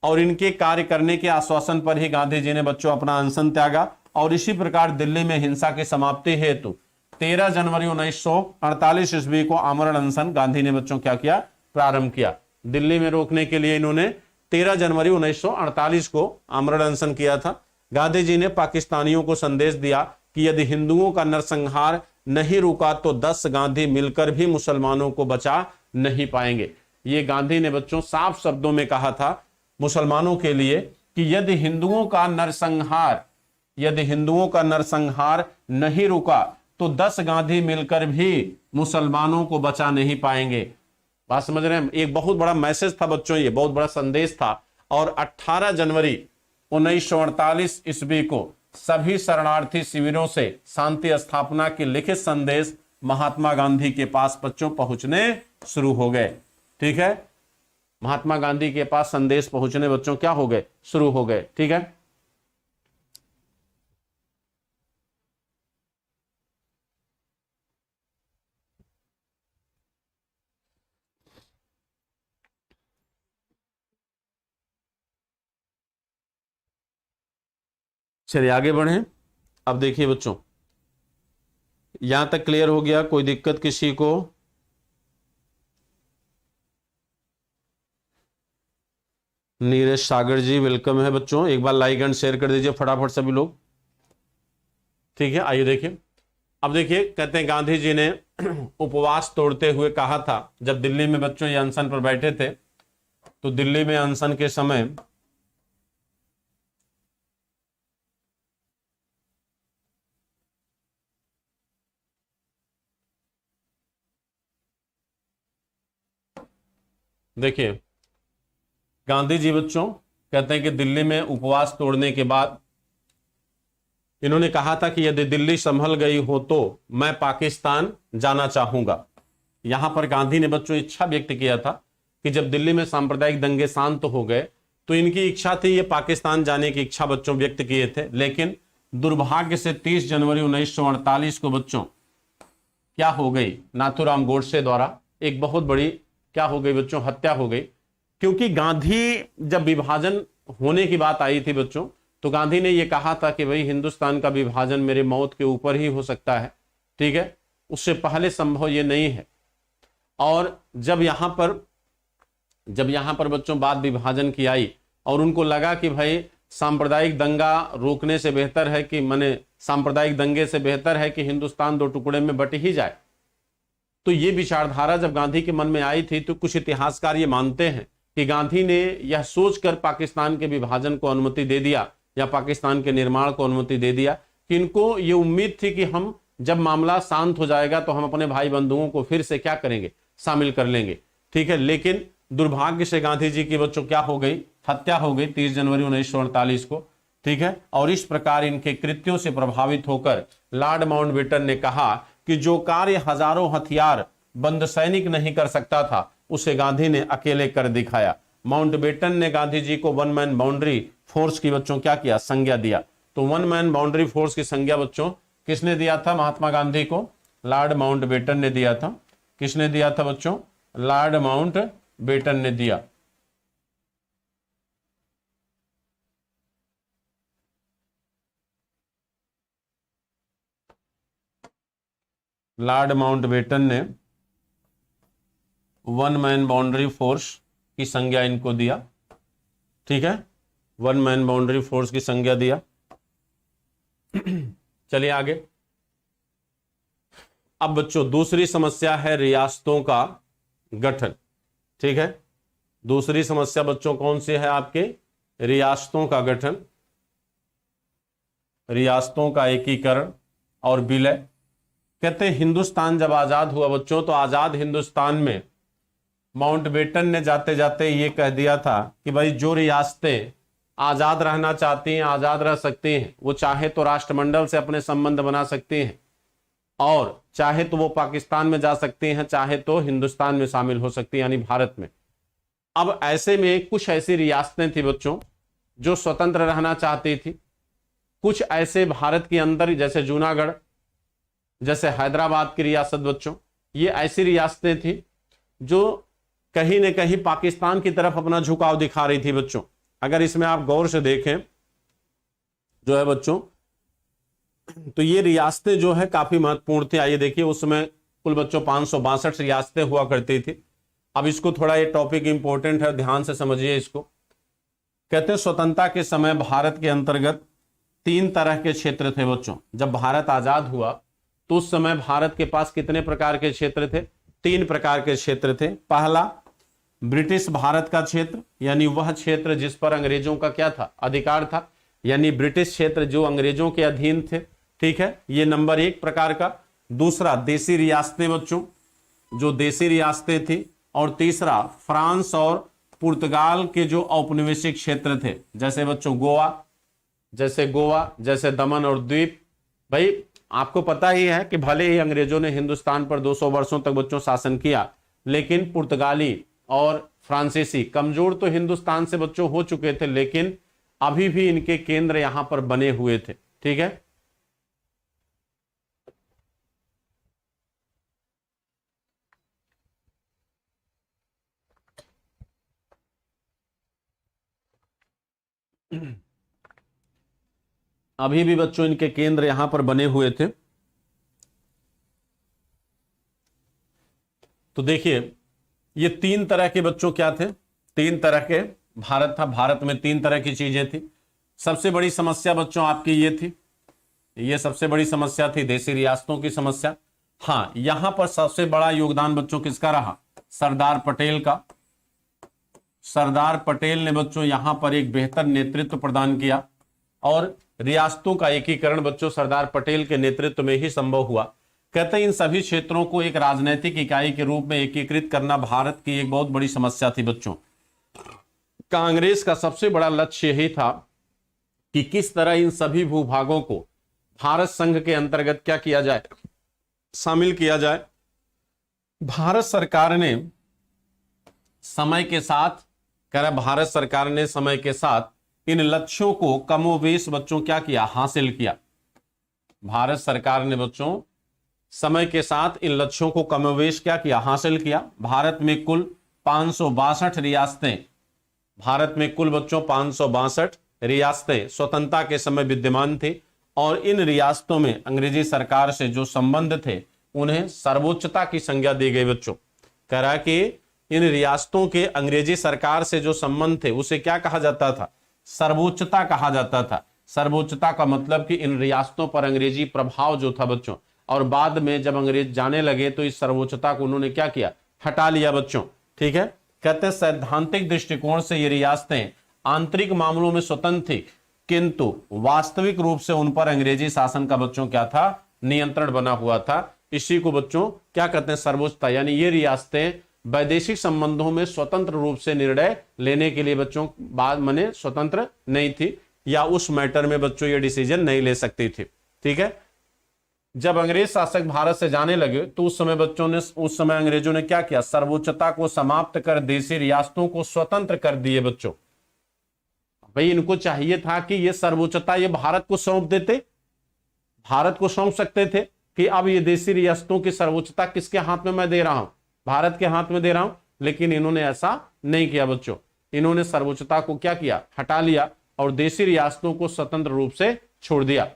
और इनके कार्य करने के आश्वासन पर ही गांधी जी ने बच्चों अपना अनशन त्यागा। और इसी प्रकार दिल्ली में हिंसा की समाप्ति हेतु 13 जनवरी 1948 ईस्वी को आमरण अनशन गांधी ने बच्चों क्या किया, प्रारंभ किया। दिल्ली में रोकने के लिए इन्होंने 13 जनवरी 1948 को आमरण अनशन किया था। गांधी जी ने पाकिस्तानियों को संदेश दिया कि यदि हिंदुओं का नरसंहार नहीं रुका तो 10 गांधी मिलकर भी मुसलमानों को बचा नहीं पाएंगे। ये गांधी ने बच्चों साफ शब्दों में कहा था मुसलमानों के लिए कि यदि हिंदुओं का नरसंहार नहीं रुका तो 10 गांधी मिलकर भी मुसलमानों को बचा नहीं पाएंगे। बात समझ रहे हैं? एक बहुत बड़ा मैसेज था बच्चों, ये बहुत बड़ा संदेश था। और 18 जनवरी 1948 ईस्वी को सभी शरणार्थी शिविरों से शांति स्थापना के लिखित संदेश महात्मा गांधी के पास बच्चों पहुंचने शुरू हो गए। ठीक है, महात्मा गांधी के पास संदेश पहुंचने बच्चों क्या हो गए, शुरू हो गए। ठीक है, चलिए आगे बढ़ें। अब देखिए बच्चों यहां तक क्लियर हो गया, कोई दिक्कत किसी को? नीरज सागर जी वेलकम है बच्चों, एक बार लाइक एंड शेयर कर दीजिए फटाफट सभी लोग। ठीक है, आइए देखिए। अब देखिए कहते हैं गांधी जी ने उपवास तोड़ते हुए कहा था, जब दिल्ली में बच्चों ये अनशन पर बैठे थे तो दिल्ली में अनशन के समय देखिए गांधी जी बच्चों कहते हैं कि दिल्ली में उपवास तोड़ने के बाद इन्होंने कहा था कि यदि दिल्ली संभल गई हो तो मैं पाकिस्तान जाना चाहूंगा। यहां पर गांधी ने बच्चों इच्छा व्यक्त किया था कि जब दिल्ली में सांप्रदायिक दंगे शांत हो गए तो इनकी इच्छा थी ये पाकिस्तान जाने की इच्छा बच्चों व्यक्त किए थे। लेकिन दुर्भाग्य से 30 जनवरी 1948 को बच्चों क्या हो गई, नाथूराम गोडसे द्वारा एक बहुत बड़ी क्या हो गई बच्चों, हत्या हो गई। क्योंकि गांधी जब विभाजन होने की बात आई थी बच्चों तो गांधी ने यह कहा था कि भाई हिंदुस्तान का विभाजन मेरे मौत के ऊपर ही हो सकता है। ठीक है, उससे पहले संभव ये नहीं है। और जब यहां पर बच्चों बात विभाजन की आई और उनको लगा कि भाई सांप्रदायिक दंगा रोकने से बेहतर है कि सांप्रदायिक दंगे से बेहतर है कि हिंदुस्तान 2 टुकड़े में बट ही जाए, तो ये विचारधारा जब गांधी के मन में आई थी तो कुछ इतिहासकार ये मानते हैं कि गांधी ने यह सोचकर पाकिस्तान के विभाजन को अनुमति दे दिया या पाकिस्तान के निर्माण को अनुमति दे दिया कि इनको ये उम्मीद थी कि हम जब मामला शांत हो जाएगा तो हम अपने भाई बंधुओं को फिर से क्या करेंगे, शामिल कर लेंगे। ठीक है, लेकिन दुर्भाग्य से गांधी जी की बच्चों क्या हो गई, हत्या हो गई 30 जनवरी 1948 को। ठीक है, और इस प्रकार इनके कृत्यों से प्रभावित होकर लॉर्ड माउंटबेटन ने कहा कि जो कार्य हजारों हथियार बंद सैनिक नहीं कर सकता था उसे गांधी ने अकेले कर दिखाया। माउंटबेटन ने गांधी जी को 1 मैन बाउंड्री फोर्स की बच्चों क्या किया, संज्ञा दिया। तो 1 मैन बाउंड्री फोर्स की संज्ञा बच्चों किसने दिया था महात्मा गांधी को? लॉर्ड माउंटबेटन ने दिया था। किसने दिया था बच्चों? लॉर्ड माउंटबेटन ने दिया। लॉर्ड माउंटबेटन ने 1 मैन बाउंड्री फोर्स की संज्ञा इनको दिया। ठीक है, 1 मैन बाउंड्री फोर्स की संज्ञा दिया। चलिए आगे। अब बच्चों दूसरी समस्या है रियासतों का गठन। ठीक है, दूसरी समस्या बच्चों कौन सी है आपके? रियासतों का गठन, रियासतों का एकीकरण और विलय। कहते हैं हिंदुस्तान जब आजाद हुआ बच्चों, तो आजाद हिंदुस्तान में माउंटबेटन ने जाते जाते ये कह दिया था कि भाई जो रियासतें आजाद रहना चाहती हैं, आजाद रह सकती हैं, वो चाहे तो राष्ट्रमंडल से अपने संबंध बना सकती हैं, और चाहे तो वो पाकिस्तान में जा सकती हैं, चाहे तो हिंदुस्तान में शामिल हो सकती हैं, यानी भारत में। अब ऐसे में कुछ ऐसी रियासतें थी बच्चों जो स्वतंत्र रहना चाहती थी, कुछ ऐसे भारत के अंदर जैसे जूनागढ़, जैसे हैदराबाद की रियासत बच्चों, ये ऐसी रियासतें थी जो कहीं न कहीं पाकिस्तान की तरफ अपना झुकाव दिखा रही थी बच्चों। अगर इसमें आप गौर से देखें जो है बच्चों, तो ये रियासतें जो है काफी महत्वपूर्ण थी। आइए देखिए, उस समय कुल बच्चों 562 रियासतें हुआ करती थी। अब इसको थोड़ा, ये टॉपिक इंपॉर्टेंट है, ध्यान से समझिए इसको। कहते हैं स्वतंत्रता के समय भारत के अंतर्गत 3 तरह के क्षेत्र थे बच्चों। जब भारत आजाद हुआ तो उस समय भारत के पास कितने प्रकार के क्षेत्र थे? 3 प्रकार के क्षेत्र थे। पहला, ब्रिटिश भारत का क्षेत्र, यानी वह क्षेत्र जिस पर अंग्रेजों का क्या था? अधिकार था, यानी ब्रिटिश क्षेत्र जो अंग्रेजों के अधीन थे। ठीक है, ये नंबर 1 प्रकार का। दूसरा, देसी रियासतें बच्चों, जो देसी रियासतें थी। और तीसरा, फ्रांस और पुर्तगाल के जो औपनिवेशिक क्षेत्र थे, जैसे बच्चों गोवा, जैसे दमन और द्वीप। भाई आपको पता ही है कि भले ही अंग्रेजों ने हिंदुस्तान पर 200 वर्षों तक बच्चों शासन किया, लेकिन पुर्तगाली और फ्रांसीसी कमजोर तो हिंदुस्तान से बच्चों हो चुके थे, लेकिन अभी भी इनके केंद्र यहां पर बने हुए थे। ठीक है, अभी भी बच्चों इनके केंद्र यहां पर बने हुए थे। तो देखिए, ये 3 तरह के बच्चों क्या थे? 3 तरह के भारत था। भारत में 3 तरह की चीजें थी। सबसे बड़ी समस्या बच्चों आपकी ये थी, ये सबसे बड़ी समस्या थी देसी रियासतों की समस्या। हाँ, यहां पर सबसे बड़ा योगदान बच्चों किसका रहा? सरदार पटेल का। सरदार पटेल ने बच्चों यहां पर एक बेहतर नेतृत्व प्रदान किया, और रियासतों का एकीकरण बच्चों सरदार पटेल के नेतृत्व में ही संभव हुआ। कहते हैं इन सभी क्षेत्रों को एक राजनीतिक इकाई के रूप में एकीकृत करना भारत की एक बहुत बड़ी समस्या थी बच्चों। कांग्रेस का सबसे बड़ा लक्ष्य यही था कि किस तरह इन सभी भूभागों को भारत संघ के अंतर्गत क्या किया जाए? शामिल किया जाए। भारत सरकार ने समय के साथ, भारत सरकार ने समय के साथ इन लक्ष्यों को कमोबेश बच्चों क्या किया? हासिल किया। भारत सरकार ने बच्चों समय के साथ इन लक्ष्यों को कमोबेश क्या किया? हासिल किया। भारत में कुल 562 रियासतें, भारत में कुल बच्चों 562 रियासतें स्वतंत्रता के समय विद्यमान थी, और इन रियासतों में अंग्रेजी सरकार से जो संबंध थे उन्हें सर्वोच्चता की संज्ञा दी गई बच्चों। कह रहा कि इन रियासतों के अंग्रेजी सरकार से जो संबंध थे उसे क्या कहा जाता था? सर्वोच्चता कहा जाता था। सर्वोच्चता का मतलब कि इन रियासतों पर अंग्रेजी प्रभाव जो था बच्चों, और बाद में जब अंग्रेज जाने लगे तो इस सर्वोच्चता को उन्होंने क्या किया? हटा लिया बच्चों। ठीक है, कहते हैं सैद्धांतिक दृष्टिकोण से ये रियासतें आंतरिक मामलों में स्वतंत्र थी, किंतु वास्तविक रूप से उन पर अंग्रेजी शासन का बच्चों क्या था? नियंत्रण बना हुआ था। इसी को बच्चों क्या कहते हैं? सर्वोच्चता। यानी ये रियासतें वैदेशिक संबंधों में स्वतंत्र रूप से निर्णय लेने के लिए बच्चों बाद मने स्वतंत्र नहीं थी, या उस मैटर में बच्चों ये डिसीजन नहीं ले सकती थी। ठीक है, जब अंग्रेज शासक भारत से जाने लगे तो उस समय अंग्रेजों ने क्या किया? सर्वोच्चता को समाप्त कर देशी रियासतों को स्वतंत्र कर दिए बच्चों। भाई इनको चाहिए था कि ये सर्वोच्चता ये भारत को सौंप देते, भारत को सौंप सकते थे कि अब ये देशी रियासतों की सर्वोच्चता किसके हाथ में मैं दे रहा हूं? भारत के हाथ में दे रहा हूं। लेकिन इन्होंने ऐसा नहीं किया बच्चों। इन्होंने सर्वोच्चता को क्या किया? हटा लिया, और देशी रियासतों को स्वतंत्र रूप से छोड़ दिया।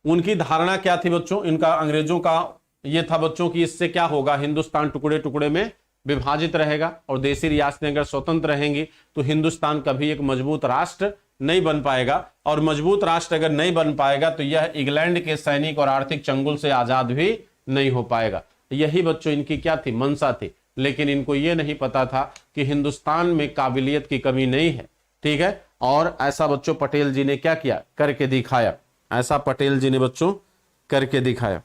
उनकी धारणा क्या थी बच्चों? इनका, अंग्रेजों का यह था बच्चों कि इससे क्या होगा? हिंदुस्तान टुकड़े टुकड़े में विभाजित रहेगा, और देशी रियासतें अगर स्वतंत्र रहेंगी तो हिंदुस्तान कभी एक मजबूत राष्ट्र नहीं बन पाएगा, और मजबूत राष्ट्र अगर नहीं बन पाएगा तो यह इंग्लैंड के सैनिक और आर्थिक चंगुल से आजाद भी नहीं हो पाएगा। यही बच्चों इनकी क्या थी? मंशा थी। लेकिन इनको यह नहीं पता था कि हिंदुस्तान में काबिलियत की कमी नहीं है। ठीक है, और ऐसा बच्चों पटेल जी ने क्या किया? करके दिखाया। ऐसा पटेल जी ने बच्चों करके दिखाया।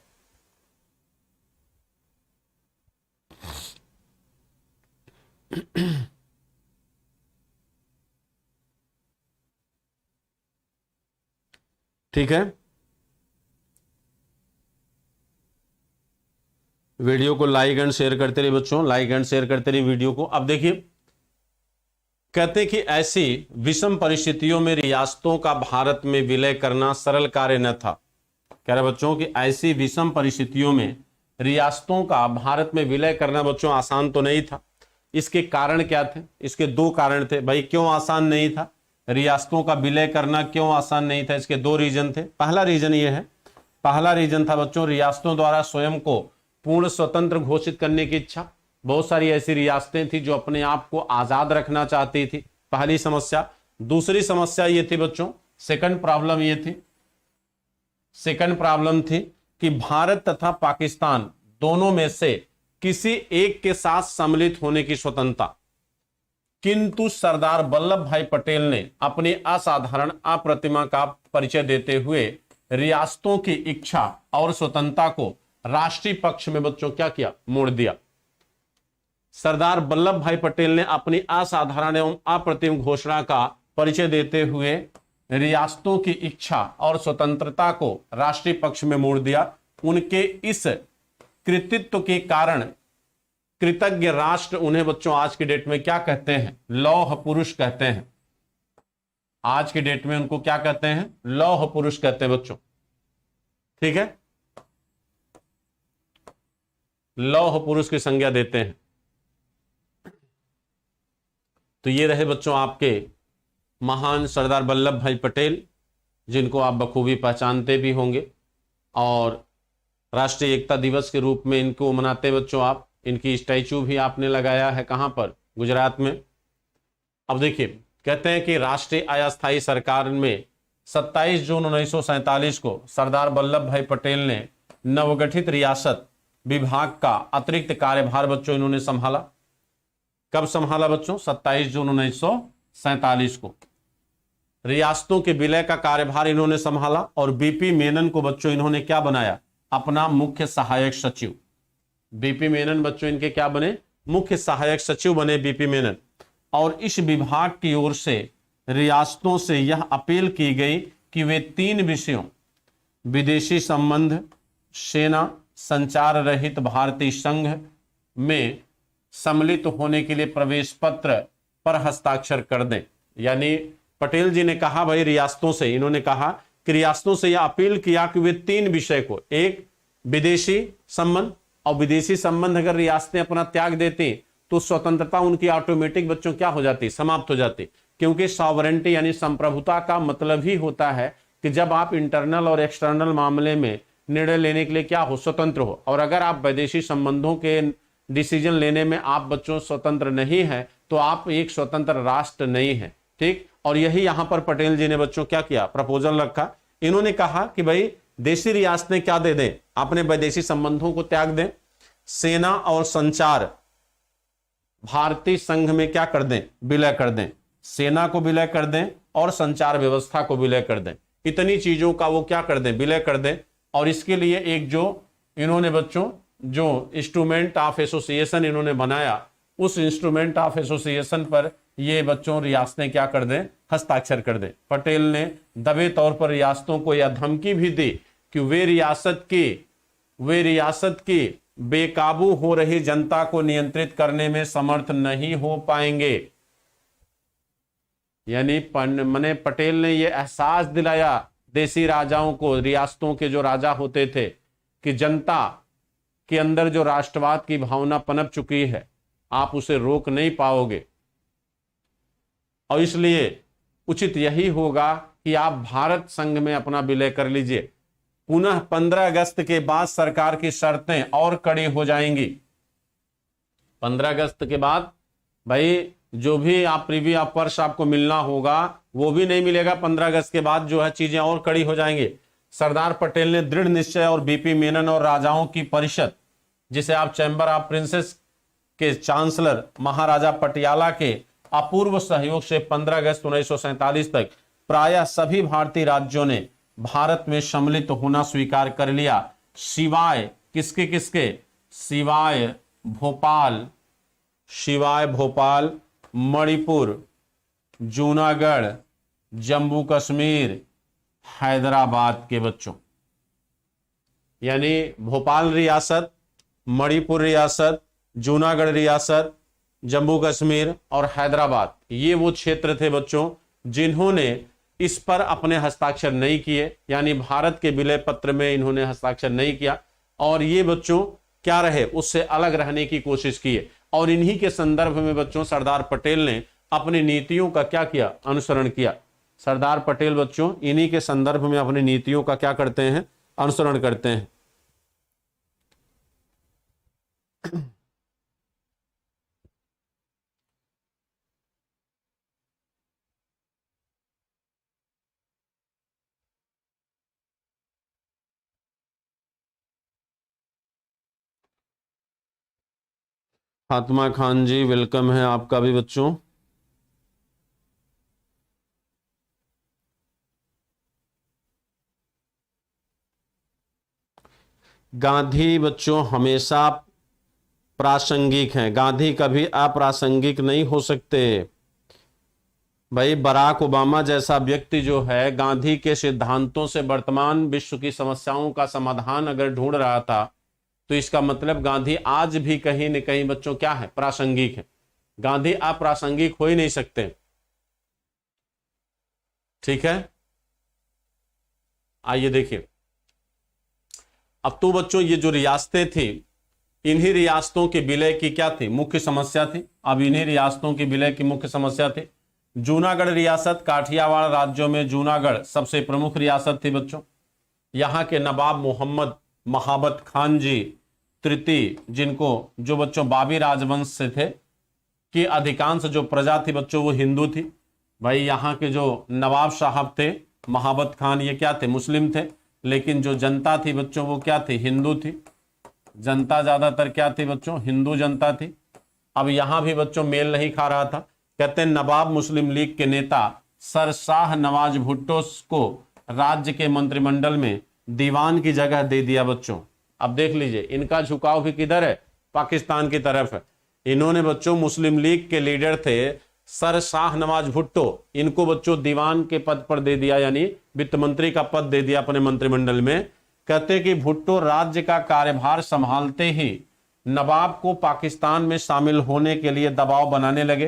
ठीक है, वीडियो को लाइक एंड शेयर करते रहिए बच्चों, लाइक एंड शेयर करते रहिए वीडियो को। अब देखिए, कहते हैं कि ऐसी विषम परिस्थितियों में रियासतों का भारत में विलय करना सरल कार्य न था। कह रहे बच्चों कि ऐसी विषम परिस्थितियों में रियासतों का भारत में विलय करना बच्चों आसान तो नहीं था। इसके कारण क्या थे? इसके दो कारण थे। भाई क्यों आसान नहीं था रियासतों का विलय करना, क्यों आसान नहीं था? इसके दो रीजन थे। पहला रीजन ये है, पहला रीजन था बच्चों रियासतों द्वारा स्वयं को पूर्ण स्वतंत्र घोषित करने की इच्छा। बहुत सारी ऐसी रियासतें थी जो अपने आप को आजाद रखना चाहती थी, पहली समस्या। दूसरी समस्या ये थी बच्चों, सेकंड प्रॉब्लम ये थी, सेकंड प्रॉब्लम थी कि भारत तथा पाकिस्तान दोनों में से किसी एक के साथ सम्मिलित होने की स्वतंत्रता। किंतु सरदार वल्लभ भाई पटेल ने अपनी असाधारण अप्रतिमा का परिचय देते हुए रियासतों की इच्छा और स्वतंत्रता को राष्ट्रीय पक्ष में बच्चों क्या किया? मोड़ दिया। सरदार वल्लभ भाई पटेल ने अपनी असाधारण एवं अप्रतिम घोषणा का परिचय देते हुए रियासतों की इच्छा और स्वतंत्रता को राष्ट्रीय पक्ष में मोड़ दिया। उनके इस कृतित्व के कारण कृतज्ञ राष्ट्र उन्हें बच्चों आज की डेट में क्या कहते हैं? लौह पुरुष कहते हैं। आज की डेट में उनको क्या कहते हैं? लौह पुरुष कहते हैं बच्चों। ठीक है, लौह पुरुष की संज्ञा देते हैं। तो ये रहे बच्चों आपके महान सरदार वल्लभ भाई पटेल, जिनको आप बखूबी पहचानते भी होंगे और राष्ट्रीय एकता दिवस के रूप में इनको मनाते बच्चों आप। इनकी स्टैचू भी आपने लगाया है, कहां पर? गुजरात में। अब देखिए, कहते हैं कि राष्ट्रीय अस्थायी सरकार में 27 जून 1947 को सरदार वल्लभ भाई पटेल ने नवगठित रियासत विभाग का अतिरिक्त कार्यभार बच्चों इन्होंने संभाला। कब संभाला बच्चों? 27 जून 1947 को रियासतों के विलय का कार्यभार इन्होंने संभाला और बीपी मेनन को बच्चों इन्होंने क्या बनाया? अपना मुख्य सहायक सचिव। बीपी मेनन बच्चों इनके क्या बने? मुख्य सहायक सचिव बने बीपी मेनन। और इस विभाग की ओर से रियासतों से यह अपील की गई कि वे 3 विषयों, विदेशी संबंध, सेना, संचार रहित भारतीय संघ में सम्मिलित होने के लिए प्रवेश पत्र पर हस्ताक्षर कर दें। यानी पटेल जी ने कहा भाई रियासतों से, इन्होंने कहा कि रियासतों से यह अपील किया कि वे 3 विषय को, एक विदेशी संबंध, और विदेशी संबंध अगर रियासतें अपना त्याग देती तो स्वतंत्रता उनकी ऑटोमेटिक बच्चों क्या हो जाती? समाप्त हो जाती। क्योंकि सॉवरेंटी यानी संप्रभुता का मतलब ही होता है कि जब आप इंटरनल और एक्सटर्नल मामले में निर्णय लेने के लिए क्या हो? स्वतंत्र हो। और अगर आप विदेशी संबंधों के डिसीजन लेने में आप बच्चों स्वतंत्र नहीं है तो आप एक स्वतंत्र राष्ट्र नहीं है। ठीक, और यही यहां पर पटेल जी ने बच्चों क्या किया? प्रपोजल रखा। इन्होंने कहा कि भाई देशी रियासतें क्या दे दें? अपने विदेशी संबंधों को त्याग दें, सेना और संचार भारतीय संघ में क्या कर दें? विलय कर दें। सेना को विलय कर दें और संचार व्यवस्था को विलय कर दें। इतनी चीजों का वो क्या कर दें? विलय कर दें। और इसके लिए एक जो इन्होंने बच्चों जो इंस्ट्रूमेंट ऑफ एसोसिएशन इन्होंने बनाया, उस इंस्ट्रूमेंट ऑफ एसोसिएशन पर ये बच्चों रियासतें क्या कर दें? हस्ताक्षर कर दें। पटेल ने दबे तौर पर रियासतों को यह धमकी भी दी कि वे रियासत की बेकाबू हो रही जनता को नियंत्रित करने में समर्थ नहीं हो पाएंगे। यानी मैंने पटेल ने यह एहसास दिलाया देसी राजाओं को, रियासतों के जो राजा होते थे, कि जनता के अंदर जो राष्ट्रवाद की भावना पनप चुकी है, आप उसे रोक नहीं पाओगे। और इसलिए उचित यही होगा कि आप भारत संघ में अपना विलय कर लीजिए। पुनः 15 अगस्त के बाद सरकार की शर्तें और कड़ी हो जाएंगी। 15 अगस्त के बाद भाई जो भी आप प्रीवी ऑफ पर्स आपको मिलना होगा वो भी नहीं मिलेगा। 15 अगस्त के बाद जो है चीजें और कड़ी हो जाएंगी। सरदार पटेल ने दृढ़ निश्चय और बीपी मेनन और राजाओं की परिषद, जिसे आप चैंबर ऑफ प्रिंसेस के चांसलर महाराजा पटियाला के अपूर्व सहयोग से 15 अगस्त 1947 तक प्रायः सभी भारतीय राज्यों ने भारत में सम्मिलित होना स्वीकार कर लिया, सिवाय किसके? सिवाय भोपाल, शिवाय भोपाल, मणिपुर, जूनागढ़, जम्मू कश्मीर, हैदराबाद के बच्चों। यानी भोपाल रियासत, मणिपुर रियासत, जूनागढ़ रियासत, जम्मू कश्मीर और हैदराबाद, ये वो क्षेत्र थे बच्चों जिन्होंने इस पर अपने हस्ताक्षर नहीं किए, यानी भारत के विलय पत्र में इन्होंने हस्ताक्षर नहीं किया, और ये बच्चों क्या रहे, उससे अलग रहने की कोशिश किए। और इन्हीं के संदर्भ में बच्चों सरदार पटेल ने अपनी नीतियों का क्या किया, अनुसरण किया। सरदार पटेल बच्चों इन्हीं के संदर्भ में अपनी नीतियों का क्या करते हैं, अनुसरण करते हैं। फातिमा खान जी वेलकम है आपका भी बच्चों। गांधी बच्चों हमेशा प्रासंगिक हैं, गांधी कभी अप्रासंगिक नहीं हो सकते। भाई बराक ओबामा जैसा व्यक्ति जो है गांधी के सिद्धांतों से वर्तमान विश्व की समस्याओं का समाधान अगर ढूंढ रहा था, तो इसका मतलब गांधी आज भी कहीं न कहीं बच्चों क्या है, प्रासंगिक है। गांधी अप्रासंगिक हो ही नहीं सकते। ठीक है, आइए देखिए। अब तो बच्चों ये जो रियासतें थी, इन्हीं रियासतों के विलय की क्या थी, मुख्य समस्या थी। अब इन्हीं रियासतों के विलय की मुख्य समस्या थी। जूनागढ़ रियासत काठियावाड़ राज्यों में जूनागढ़ सबसे प्रमुख रियासत थी बच्चों। यहाँ के नवाब मोहम्मद महाबत खान जी तृतीय, जिनको जो बच्चों बाबी राजवंश से थे, कि अधिकांश जो प्रजा थी बच्चों वो हिंदू थी। भाई यहाँ के जो नवाब साहब थे महाबत खान, ये क्या थे, मुस्लिम थे, लेकिन जो जनता थी बच्चों वो क्या थी, हिंदू थी। जनता ज्यादातर क्या थी बच्चों, हिंदू जनता थी। अब यहां भी बच्चों मेल नहीं खा रहा था। कहते हैं नवाब मुस्लिम लीग के नेता सर शाह नवाज भुट्टो को राज्य के मंत्रिमंडल में दीवान की जगह दे दिया बच्चों। अब देख लीजिए इनका झुकाव भी किधर है, पाकिस्तान की तरफ है। इन्होंने बच्चों मुस्लिम लीग के लीडर थे सर शाह नवाज भुट्टो, इनको बच्चों दीवान के पद पर दे दिया, यानी वित्त मंत्री का पद दे दिया अपने मंत्रिमंडल में। कहते कि भुट्टो राज्य का कार्यभार संभालते ही नवाब को पाकिस्तान में शामिल होने के लिए दबाव बनाने लगे।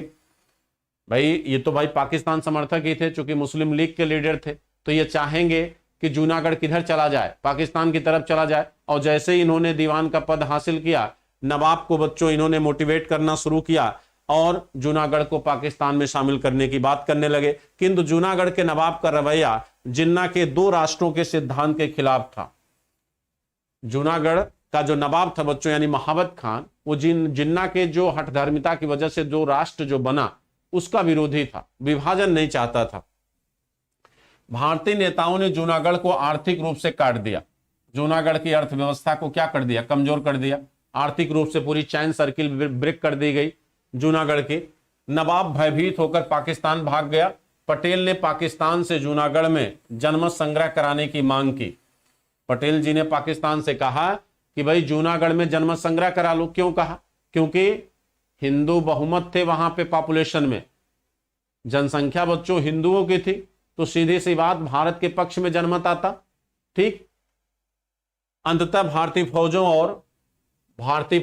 भाई ये तो भाई पाकिस्तान समर्थक ही थे, चूंकि मुस्लिम लीग के लीडर थे, तो ये चाहेंगे कि जूनागढ़ किधर चला जाए, पाकिस्तान की तरफ चला जाए। और जैसे ही इन्होंने दीवान का पद हासिल किया, नवाब को बच्चों इन्होंने मोटिवेट करना शुरू किया और जूनागढ़ को पाकिस्तान में शामिल करने की बात करने लगे। किंतु जूनागढ़ के नवाब का रवैया जिन्ना के दो राष्ट्रों के सिद्धांत के खिलाफ था। जूनागढ़ का जो नवाब था बच्चों यानी महाबत खान, वो जिन्ना के जो हठधर्मिता की वजह से जो राष्ट्र जो बना उसका विरोधी था, विभाजन नहीं चाहता था। भारतीय नेताओं ने जूनागढ़ को आर्थिक रूप से काट दिया, जूनागढ़ की अर्थव्यवस्था को क्या कर दिया, कमजोर कर दिया। आर्थिक रूप से पूरी चैन सर्किल ब्रेक कर दी गई जूनागढ़ की। नवाब भयभीत होकर पाकिस्तान भाग गया। पटेल ने पाकिस्तान से जूनागढ़ में जनमत संग्रह कराने की मांग की। पटेल जी ने पाकिस्तान से कहा कि भाई जूनागढ़ में जनमत संग्रह करा लो। क्यों कहा, क्योंकि हिंदू बहुमत थे वहां पे, पॉपुलेशन में जनसंख्या बच्चों हिंदुओं की थी, तो सीधी सी बात भारत के पक्ष में जनमत आता। ठीक, अंततः भारतीय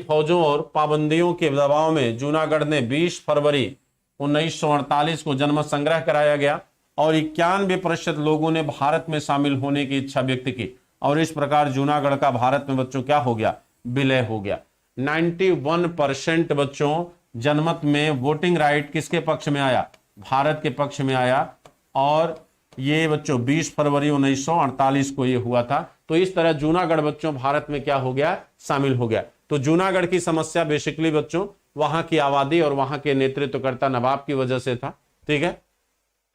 फौजों और पाबंदियों के दबाव में जूनागढ़ ने 20 फरवरी 1948 को जनमत संग्रह कराया गया और 91% लोगों ने भारत में शामिल होने की इच्छा व्यक्त की, और इस प्रकार जूनागढ़ का भारत में बच्चों क्या हो गया, विलय हो गया। 91% बच्चों जनमत में वोटिंग राइट किसके पक्ष में आया, भारत के पक्ष में आया, और ये बच्चों 20 फरवरी 1948 को ये हुआ था। तो इस तरह जूनागढ़ बच्चों भारत में क्या हो गया, शामिल हो गया। तो जूनागढ़ की समस्या बेसिकली बच्चों वहां की आबादी और वहां के नेतृत्वकर्ता नवाब की वजह से था। ठीक है,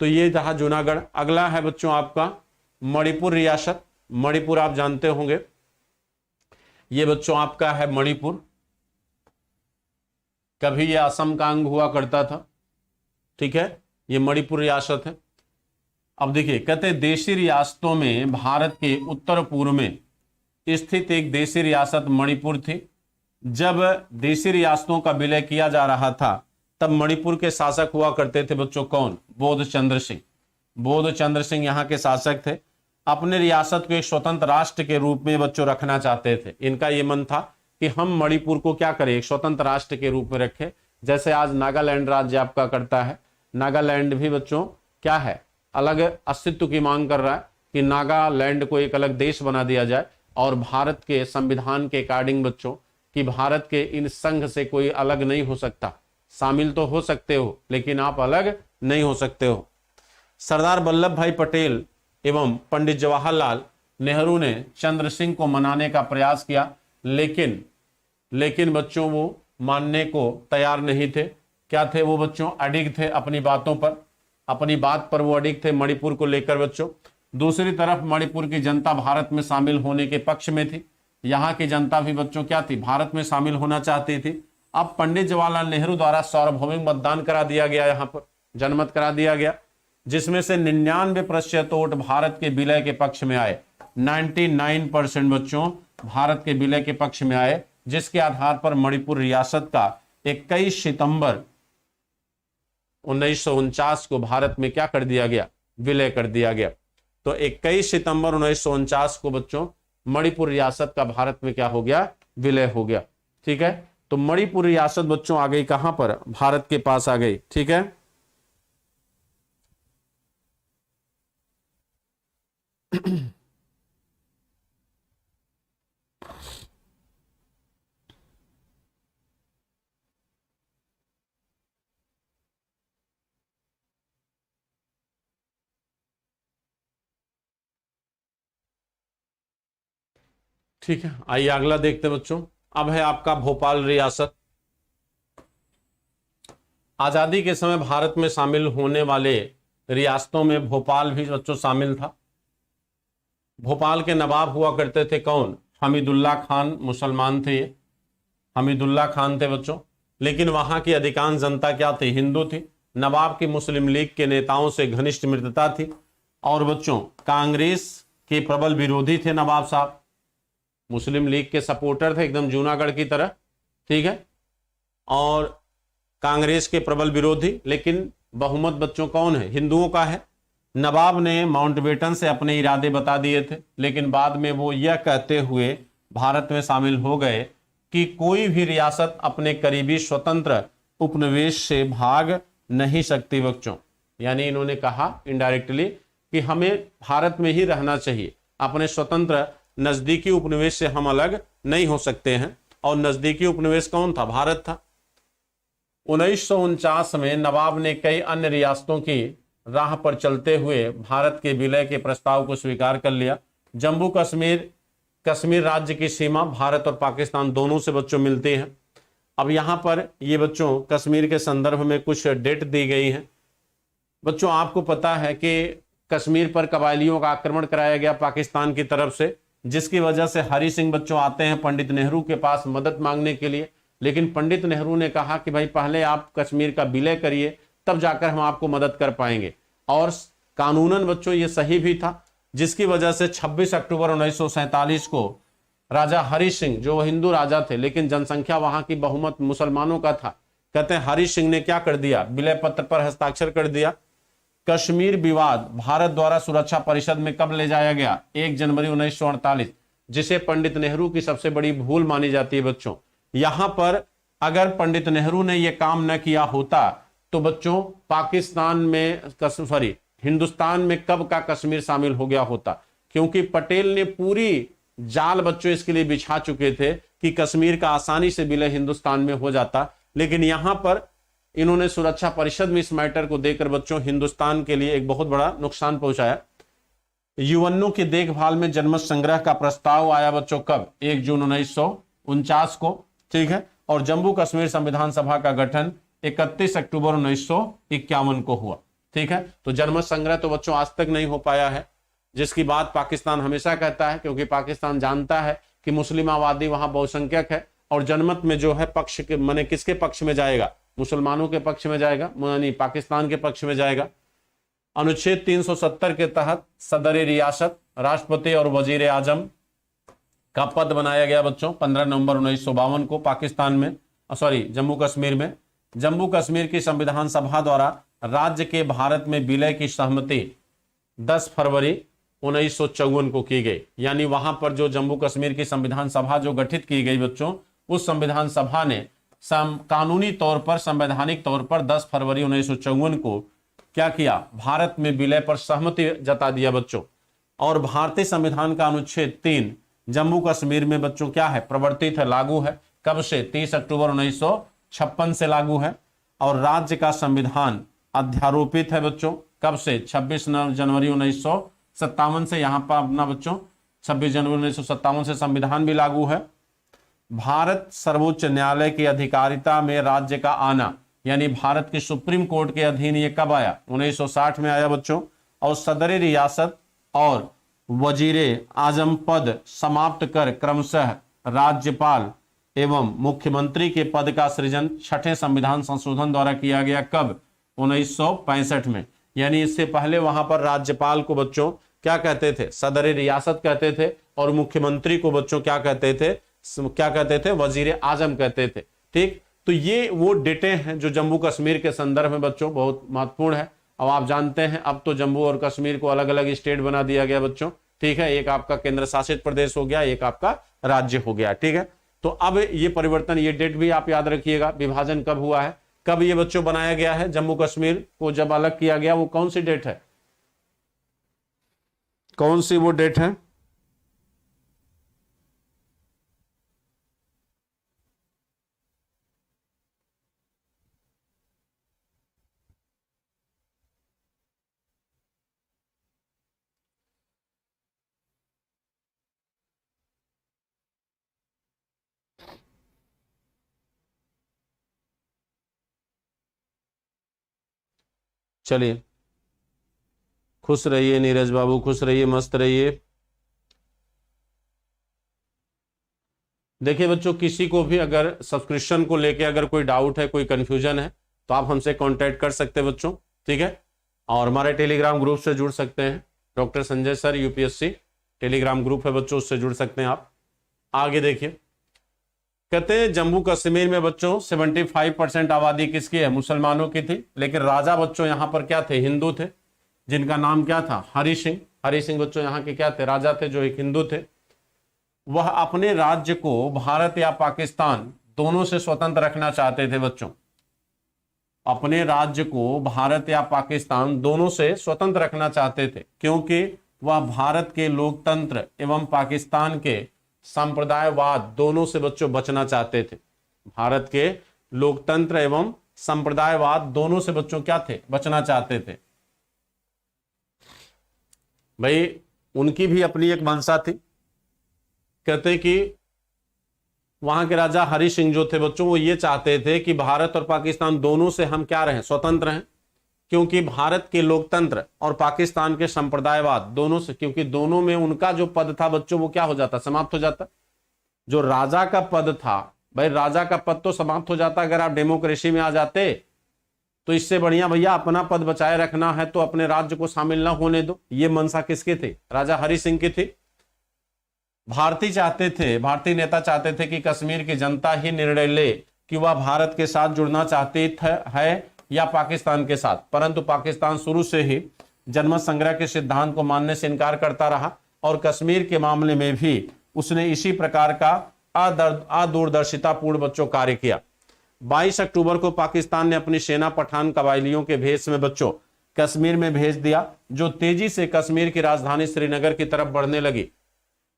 तो ये था जूनागढ़। अगला है बच्चों आपका मणिपुर रियासत। मणिपुर आप जानते होंगे, ये बच्चों आपका है मणिपुर। कभी ये असम का अंग हुआ करता था। ठीक है, ये मणिपुर रियासत है। अब देखिए कहते हैं देशी रियासतों में भारत के उत्तर पूर्व में स्थित एक देशी रियासत मणिपुर थी। जब देशी रियासतों का विलय किया जा रहा था तब मणिपुर के शासक हुआ करते थे बच्चों कौन? बोधचंद्र सिंह। बोधचंद्र सिंह यहाँ के शासक थे। अपने रियासत को एक स्वतंत्र राष्ट्र के रूप में बच्चों रखना चाहते थे। इनका ये मन था कि हम मणिपुर को क्या करें, एक स्वतंत्र राष्ट्र के रूप में रखें, जैसे आज नागालैंड राज्य आपका करता है। नागालैंड भी बच्चों क्या है, अलग अस्तित्व की मांग कर रहा है कि नागालैंड को एक अलग देश बना दिया जाए और भारत के संविधान के अकॉर्डिंग बच्चों कि भारत के इन संघ से कोई अलग नहीं हो सकता। शामिल तो हो सकते हो लेकिन आप अलग नहीं हो सकते हो। सरदार वल्लभ भाई पटेल एवं पंडित जवाहरलाल नेहरू ने चंद्र सिंह को मनाने का प्रयास किया, लेकिन बच्चों वो मानने को तैयार नहीं थे। क्या थे वो बच्चों? अडिग थे अपनी बातों पर, अपनी बात पर वो अडिग थे मणिपुर को लेकर बच्चों। दूसरी तरफ मणिपुर की जनता भारत में शामिल होने के पक्ष में थी। यहाँ की जनता भी बच्चों क्या थी, भारत में शामिल होना चाहती थी। अब पंडित जवाहरलाल नेहरू द्वारा सार्वभौमिक मतदान करा दिया गया, यहाँ पर जनमत करा दिया गया, जिसमें से 99% वोट भारत के विलय के पक्ष में आए। 99% बच्चों भारत के विलय के पक्ष में आए, जिसके आधार पर मणिपुर रियासत का 21 सितंबर 1949 को भारत में क्या कर दिया गया, विलय कर दिया गया। तो 21 सितंबर 1949 को बच्चों मणिपुर रियासत का भारत में क्या हो गया, विलय हो गया। ठीक है, तो मणिपुर रियासत बच्चों आ गई कहां पर, भारत के पास आ गई। ठीक है, ठीक है, आइए अगला देखते हैं बच्चों। अब है आपका भोपाल रियासत। आजादी के समय भारत में शामिल होने वाले रियासतों में भोपाल भी बच्चों शामिल था। भोपाल के नवाब हुआ करते थे कौन? हमीदुल्ला खान, मुसलमान थे ये, हमीदुल्ला खान थे बच्चों। लेकिन वहां की अधिकांश जनता क्या थी, हिंदू थी। नवाब की मुस्लिम लीग के नेताओं से घनिष्ठ मित्रता थी और बच्चों कांग्रेस के प्रबल विरोधी थे नवाब साहब। मुस्लिम लीग के सपोर्टर थे एकदम जूनागढ़ की तरह। ठीक है, और कांग्रेस के प्रबल विरोधी, लेकिन बहुमत बच्चों कौन है, हिंदुओं का है। नवाब ने माउंटबेटन से अपने इरादे बता दिए थे, लेकिन बाद में वो यह कहते हुए भारत में शामिल हो गए कि कोई भी रियासत अपने करीबी स्वतंत्र उपनिवेश से भाग नहीं सकती बच्चों। यानी इन्होंने कहा इनडायरेक्टली कि हमें भारत में ही रहना चाहिए, अपने स्वतंत्र नजदीकी उपनिवेश से हम अलग नहीं हो सकते हैं। और नजदीकी उपनिवेश कौन था, भारत था। 1949 में नवाब ने कई अन्य रियासतों की राह पर चलते हुए भारत के विलय के प्रस्ताव को स्वीकार कर लिया। जम्मू कश्मीर राज्य की सीमा भारत और पाकिस्तान दोनों से बच्चों मिलती है। अब यहां पर ये बच्चों कश्मीर के संदर्भ में कुछ डेट दी गई है। बच्चों आपको पता है कि कश्मीर पर कबायलियों का आक्रमण कराया गया पाकिस्तान की तरफ से, जिसकी वजह से हरि सिंह बच्चों आते हैं पंडित नेहरू के पास मदद मांगने के लिए। लेकिन पंडित नेहरू ने कहा कि भाई पहले आप कश्मीर का विलय करिए, तब जाकर हम आपको मदद कर पाएंगे। और कानूनन बच्चों ये सही भी था, जिसकी वजह से 26 अक्टूबर 1947 को राजा हरि सिंह, जो हिंदू राजा थे लेकिन जनसंख्या वहां की बहुमत मुसलमानों का था, कहते हैं हरि सिंह ने क्या कर दिया, विलय पत्र पर हस्ताक्षर कर दिया। कश्मीर विवाद भारत द्वारा सुरक्षा परिषद में कब ले जाया गया, 1 जनवरी 1948, जिसे पंडित नेहरू की सबसे बड़ी भूल मानी जाती है बच्चों। यहां पर अगर पंडित नेहरू ने यह काम न किया होता तो बच्चों पाकिस्तान में हिंदुस्तान में कब का कश्मीर शामिल हो गया होता, क्योंकि पटेल ने पूरी जाल बच्चों इसके लिए बिछा चुके थे कि कश्मीर का आसानी से विलय हिंदुस्तान में हो जाता। लेकिन यहां पर इन्होंने सुरक्षा परिषद में इस मैटर को देकर बच्चों हिंदुस्तान के लिए एक बहुत बड़ा नुकसान पहुंचाया। युवनों की देखभाल में जनमत संग्रह का प्रस्ताव आया बच्चों कब, 1 जून 1949 को। ठीक है, और जम्मू कश्मीर संविधान सभा का गठन 31 अक्टूबर 1951 को हुआ। ठीक है, तो जनमत संग्रह तो बच्चों आज तक नहीं हो पाया है, जिसकी बात पाकिस्तान हमेशा कहता है, क्योंकि पाकिस्तान जानता है कि मुस्लिम आबादी वहां बहुसंख्यक है और जनमत में जो है पक्ष के माने किसके पक्ष में जाएगा, मुसलमानों के पक्ष में जाएगा, यानी पाकिस्तान के पक्ष में जाएगा। अनुच्छेद 370 के तहत सदर रियासत, राष्ट्रपति और वजीर आजम का पद बनाया गया बच्चों 15 नवंबर 1952 को पाकिस्तान में, सॉरी जम्मू कश्मीर में। जम्मू कश्मीर की संविधान सभा द्वारा राज्य के भारत में विलय की सहमति 10 फरवरी 1954 को की गई। यानी वहां पर जो जम्मू कश्मीर की संविधान सभा जो गठित की गई बच्चों, उस संविधान सभा ने कानूनी तौर पर, संवैधानिक तौर पर 10 फरवरी 1954 को क्या किया, भारत में विलय पर सहमति जता दिया बच्चों। और भारतीय संविधान का अनुच्छेद 3 जम्मू कश्मीर में बच्चों क्या है, प्रवर्तित है, लागू है। कब से? 30 अक्टूबर 1956 से लागू है। और राज्य का संविधान अध्यारोपित है बच्चों, कब से? 26 जनवरी 1957 से। यहां पर अपना बच्चों 26 जनवरी 1957 से संविधान भी लागू है। भारत सर्वोच्च न्यायालय की अधिकारिता में राज्य का आना, यानी भारत की सुप्रीम कोर्ट के अधीन ये कब आया? 1960 में आया बच्चों। और सदर रियासत और वजीरे आजम पद समाप्त कर क्रमशः राज्यपाल एवं मुख्यमंत्री के पद का सृजन 6ठे संविधान संशोधन द्वारा किया गया। कब? 1965 में। यानी इससे पहले वहां पर राज्यपाल को बच्चों क्या कहते थे? सदर रियासत कहते थे। और मुख्यमंत्री को बच्चों क्या कहते थे? वजीर आजम कहते थे। ठीक, तो ये वो डेटे हैं जो जम्मू कश्मीर के संदर्भ में बच्चों बहुत महत्वपूर्ण है। अब आप जानते हैं अब तो जम्मू और कश्मीर को अलग अलग स्टेट बना दिया गया बच्चों। ठीक है, एक आपका केंद्र शासित प्रदेश हो गया, एक आपका राज्य हो गया। ठीक है, तो अब ये परिवर्तन, ये डेट भी आप याद रखिएगा, विभाजन कब हुआ है, कब ये बच्चों बनाया गया है, जम्मू कश्मीर को जब अलग किया गया, वो कौन सी डेट है, कौन सी वो डेट है? चलिए, खुश रहिए नीरज बाबू, खुश रहिए, मस्त रहिए। देखिए बच्चों, किसी को भी अगर सब्सक्रिप्शन को लेके अगर कोई डाउट है, कोई कंफ्यूजन है, तो आप हमसे कांटेक्ट कर सकते हैं बच्चों। ठीक है, और हमारे टेलीग्राम ग्रुप से जुड़ सकते हैं, doctor Sanjay sir UPSC Telegram group है बच्चों, उससे जुड़ सकते हैं आप। आगे देखिए, कहते हैं जम्मू कश्मीर में बच्चों 75% आबादी किसकी है? मुसलमानों की थी। लेकिन राजा बच्चों यहाँ पर क्या थे? हिंदू थे, जिनका नाम क्या था? हरि सिंह। हरि सिंह बच्चों यहाँ के क्या थे? राजा थे, जो एक हिंदू थे। वह अपने राज्य को भारत या पाकिस्तान दोनों से स्वतंत्र रखना चाहते थे बच्चों। अपने राज्य को भारत या पाकिस्तान दोनों से स्वतंत्र रखना चाहते थे, क्योंकि वह भारत के लोकतंत्र एवं पाकिस्तान के संप्रदायवाद दोनों से बच्चों बचना चाहते थे। भारत के लोकतंत्र एवं संप्रदायवाद दोनों से बच्चों क्या थे? बचना चाहते थे। भाई उनकी भी अपनी एक मंशा थी। कहते कि वहां के राजा हरि सिंह जो थे बच्चों, वो ये चाहते थे कि भारत और पाकिस्तान दोनों से हम क्या रहें? स्वतंत्र हैं। क्योंकि भारत के लोकतंत्र और पाकिस्तान के संप्रदायवाद दोनों से, क्योंकि दोनों में उनका जो पद था बच्चों वो क्या हो जाता? समाप्त हो जाता। जो राजा का पद था, भाई राजा का पद तो समाप्त हो जाता अगर आप डेमोक्रेसी में आ जाते। तो इससे बढ़िया भैया अपना पद बचाए रखना है तो अपने राज्य को शामिल ना होने दो। ये मंशा किसकी थी? राजा हरि सिंह की थी। भारतीय नेता चाहते थे कि कश्मीर की जनता ही निर्णय ले कि वह भारत के साथ जुड़ना चाहती है या पाकिस्तान के साथ। परंतु पाकिस्तान शुरू से ही जनमत संग्रह के सिद्धांत को मानने से इनकार करता रहा और कश्मीर के मामले में भी उसने इसी प्रकार का अदूरदर्शितापूर्ण बच्चों कार्य किया। 22 अक्टूबर को पाकिस्तान ने अपनी सेना पठान कबायलियों के भेष में बच्चों कश्मीर में भेज दिया, जो तेजी से कश्मीर की राजधानी श्रीनगर की तरफ बढ़ने लगी।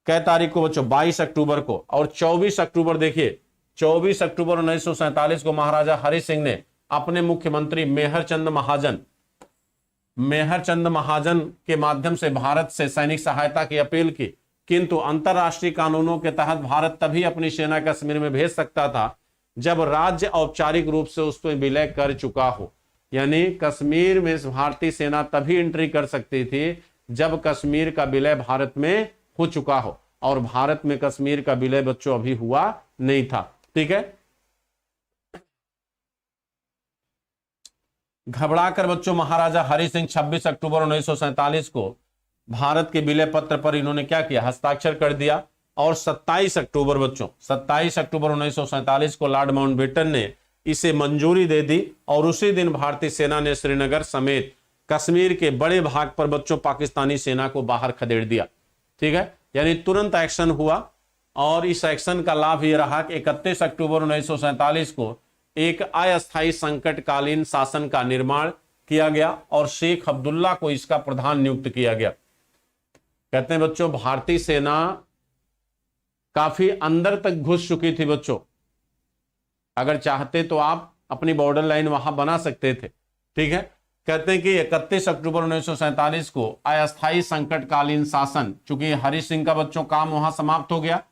कै तारीख को बच्चों? 22 अक्टूबर को। और 24 अक्टूबर देखिए, 24 अक्टूबर 1947 को महाराजा हरि सिंह ने अपने मुख्यमंत्री मेहरचंद महाजन के माध्यम से भारत से सैनिक सहायता की अपील की। किंतु अंतरराष्ट्रीय कानूनों के तहत भारत तभी अपनी सेना कश्मीर में भेज सकता था जब राज्य औपचारिक रूप से उसको विलय कर चुका हो। यानी कश्मीर में भारतीय सेना तभी एंट्री कर सकती थी जब कश्मीर का विलय भारत में हो चुका हो, और भारत में कश्मीर का विलय बच्चों अभी हुआ नहीं था। ठीक है, घबराकर बच्चों महाराजा हरि सिंह 26 अक्टूबर 1947 को भारत के विलय पत्र पर इन्होंने क्या किया? हस्ताक्षर कर दिया। और 27 अक्टूबर बच्चों 27 अक्टूबर 1947 को लॉर्ड माउंटबेटन ने इसे मंजूरी दे दी और उसी दिन भारतीय सेना ने श्रीनगर समेत कश्मीर के बड़े भाग पर बच्चों पाकिस्तानी सेना को बाहर खदेड़ दिया। ठीक है, यानी तुरंत एक्शन हुआ और इस एक्शन का लाभ यह रहा कि 31 अक्टूबर 1947 को एक अस्थायी संकटकालीन शासन का निर्माण किया गया और शेख अब्दुल्ला को इसका प्रधान नियुक्त किया गया। कहते हैं बच्चों भारतीय सेना काफी अंदर तक घुस चुकी थी बच्चों, अगर चाहते तो आप अपनी बॉर्डर लाइन वहां बना सकते थे। ठीक है, कहते हैं कि 31 अक्टूबर 1947 को अस्थायी संकटकालीन शासन, चूंकि हरि सिंह का बच्चों काम वहां समाप्त हो गया,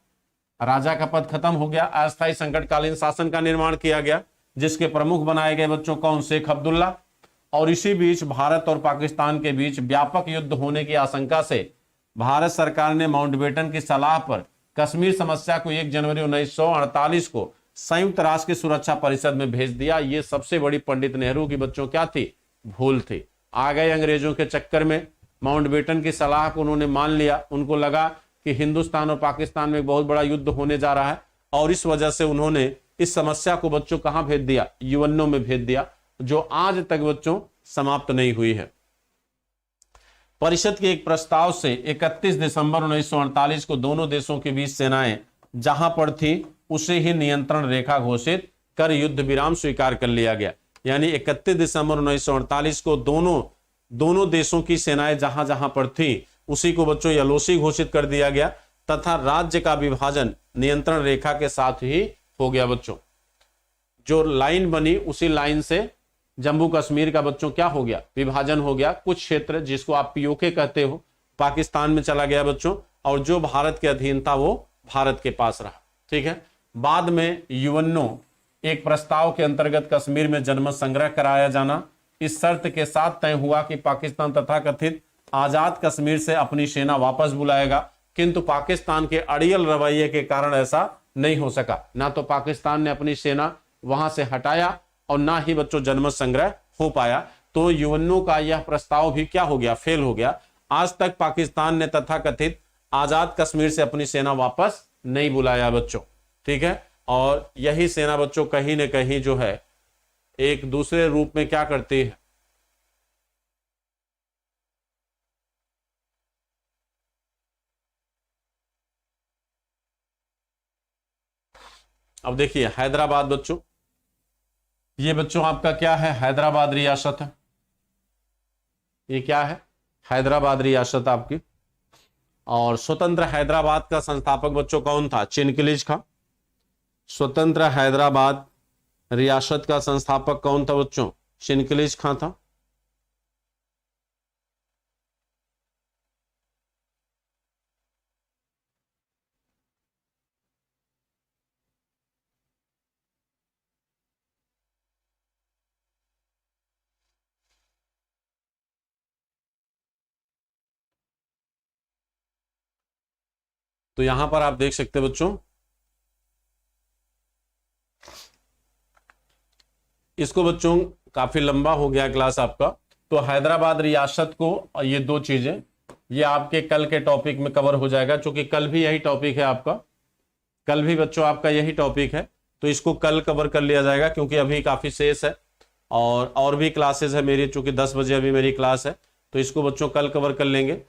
राजा का पद खत्म हो गया, अस्थायी संकटकालीन शासन का निर्माण किया गया जिसके प्रमुख बनाए गए बच्चों कौन, शेख अब्दुल्ला। और इसी बीच भारत और पाकिस्तान के बीच व्यापक युद्ध होने की आशंका से भारत सरकार ने माउंटबेटन की सलाह पर कश्मीर समस्या को 1 जनवरी 1948 को संयुक्त राष्ट्र की सुरक्षा परिषद में भेज दिया। ये सबसे बड़ी पंडित नेहरू की बच्चों क्या थी, भूल थी। आ गए अंग्रेजों के चक्कर में, माउंटबेटन की सलाह को उन्होंने मान लिया। उनको लगा कि हिंदुस्तान और पाकिस्तान में एक बहुत बड़ा युद्ध होने जा रहा है और इस वजह से उन्होंने इस समस्या को बच्चों कहां भेज दिया, यूएनओ में भेज दिया, जो आज तक बच्चों समाप्त नहीं हुई है। परिषद के एक प्रस्ताव से 31 दिसंबर 1948 को दोनों देशों के बीच सेनाएं जहां पर थी उसे ही नियंत्रण रेखा घोषित कर युद्ध विराम स्वीकार कर लिया गया। यानी 31 दिसंबर 1948 को दोनों देशों की सेनाएं जहां जहां पर थी उसी को बच्चों एलओसी घोषित कर दिया गया तथा राज्य का विभाजन नियंत्रण रेखा के साथ ही हो गया। बच्चों जो लाइन बनी उसी लाइन से जम्मू कश्मीर का बच्चों क्या हो गया, विभाजन हो गया। कुछ क्षेत्र जिसको आप पीओके कहते हो पाकिस्तान में चला गया बच्चों, और जो भारत के अधीन था वो भारत के पास रहा। ठीक है, बाद में यूएनओ एक प्रस्ताव के अंतर्गत कश्मीर में जनमत संग्रह कराया जाना इस शर्त के साथ तय हुआ कि पाकिस्तान तथाकथित आजाद कश्मीर से अपनी सेना वापस बुलाएगा, किंतु पाकिस्तान के अड़ियल रवैये के कारण ऐसा नहीं हो सका। ना तो पाकिस्तान ने अपनी सेना वहां से हटाया और ना ही बच्चों जनमत संग्रह हो पाया। तो यूएनओ का यह प्रस्ताव भी क्या हो गया, फेल हो गया। आज तक पाकिस्तान ने तथाकथित आजाद कश्मीर से अपनी सेना वापस नहीं बुलाया बच्चों। ठीक है, और यही सेना बच्चों कहीं न कहीं जो है एक दूसरे रूप में क्या करती है, अब देखिए हैदराबाद बच्चों, ये बच्चों आपका क्या है, हैदराबाद रियासत है। ये क्या है, हैदराबाद रियासत आपकी। और स्वतंत्र हैदराबाद का संस्थापक बच्चों कौन था, चिनकिलिज खां। स्वतंत्र हैदराबाद रियासत का संस्थापक कौन था बच्चों, चिनकिलिज खां था। तो यहां पर आप देख सकते हैं बच्चों, इसको बच्चों काफी लंबा हो गया क्लास आपका। तो हैदराबाद रियासत को, ये दो चीजें ये आपके कल के टॉपिक में कवर हो जाएगा, क्योंकि कल भी यही टॉपिक है आपका, कल भी बच्चों आपका यही टॉपिक है। तो इसको कल कवर कर लिया जाएगा क्योंकि अभी काफी शेष है और भी क्लासेस है मेरी, चूंकि 10 बजे अभी मेरी क्लास है, तो इसको बच्चों कल कवर कर लेंगे।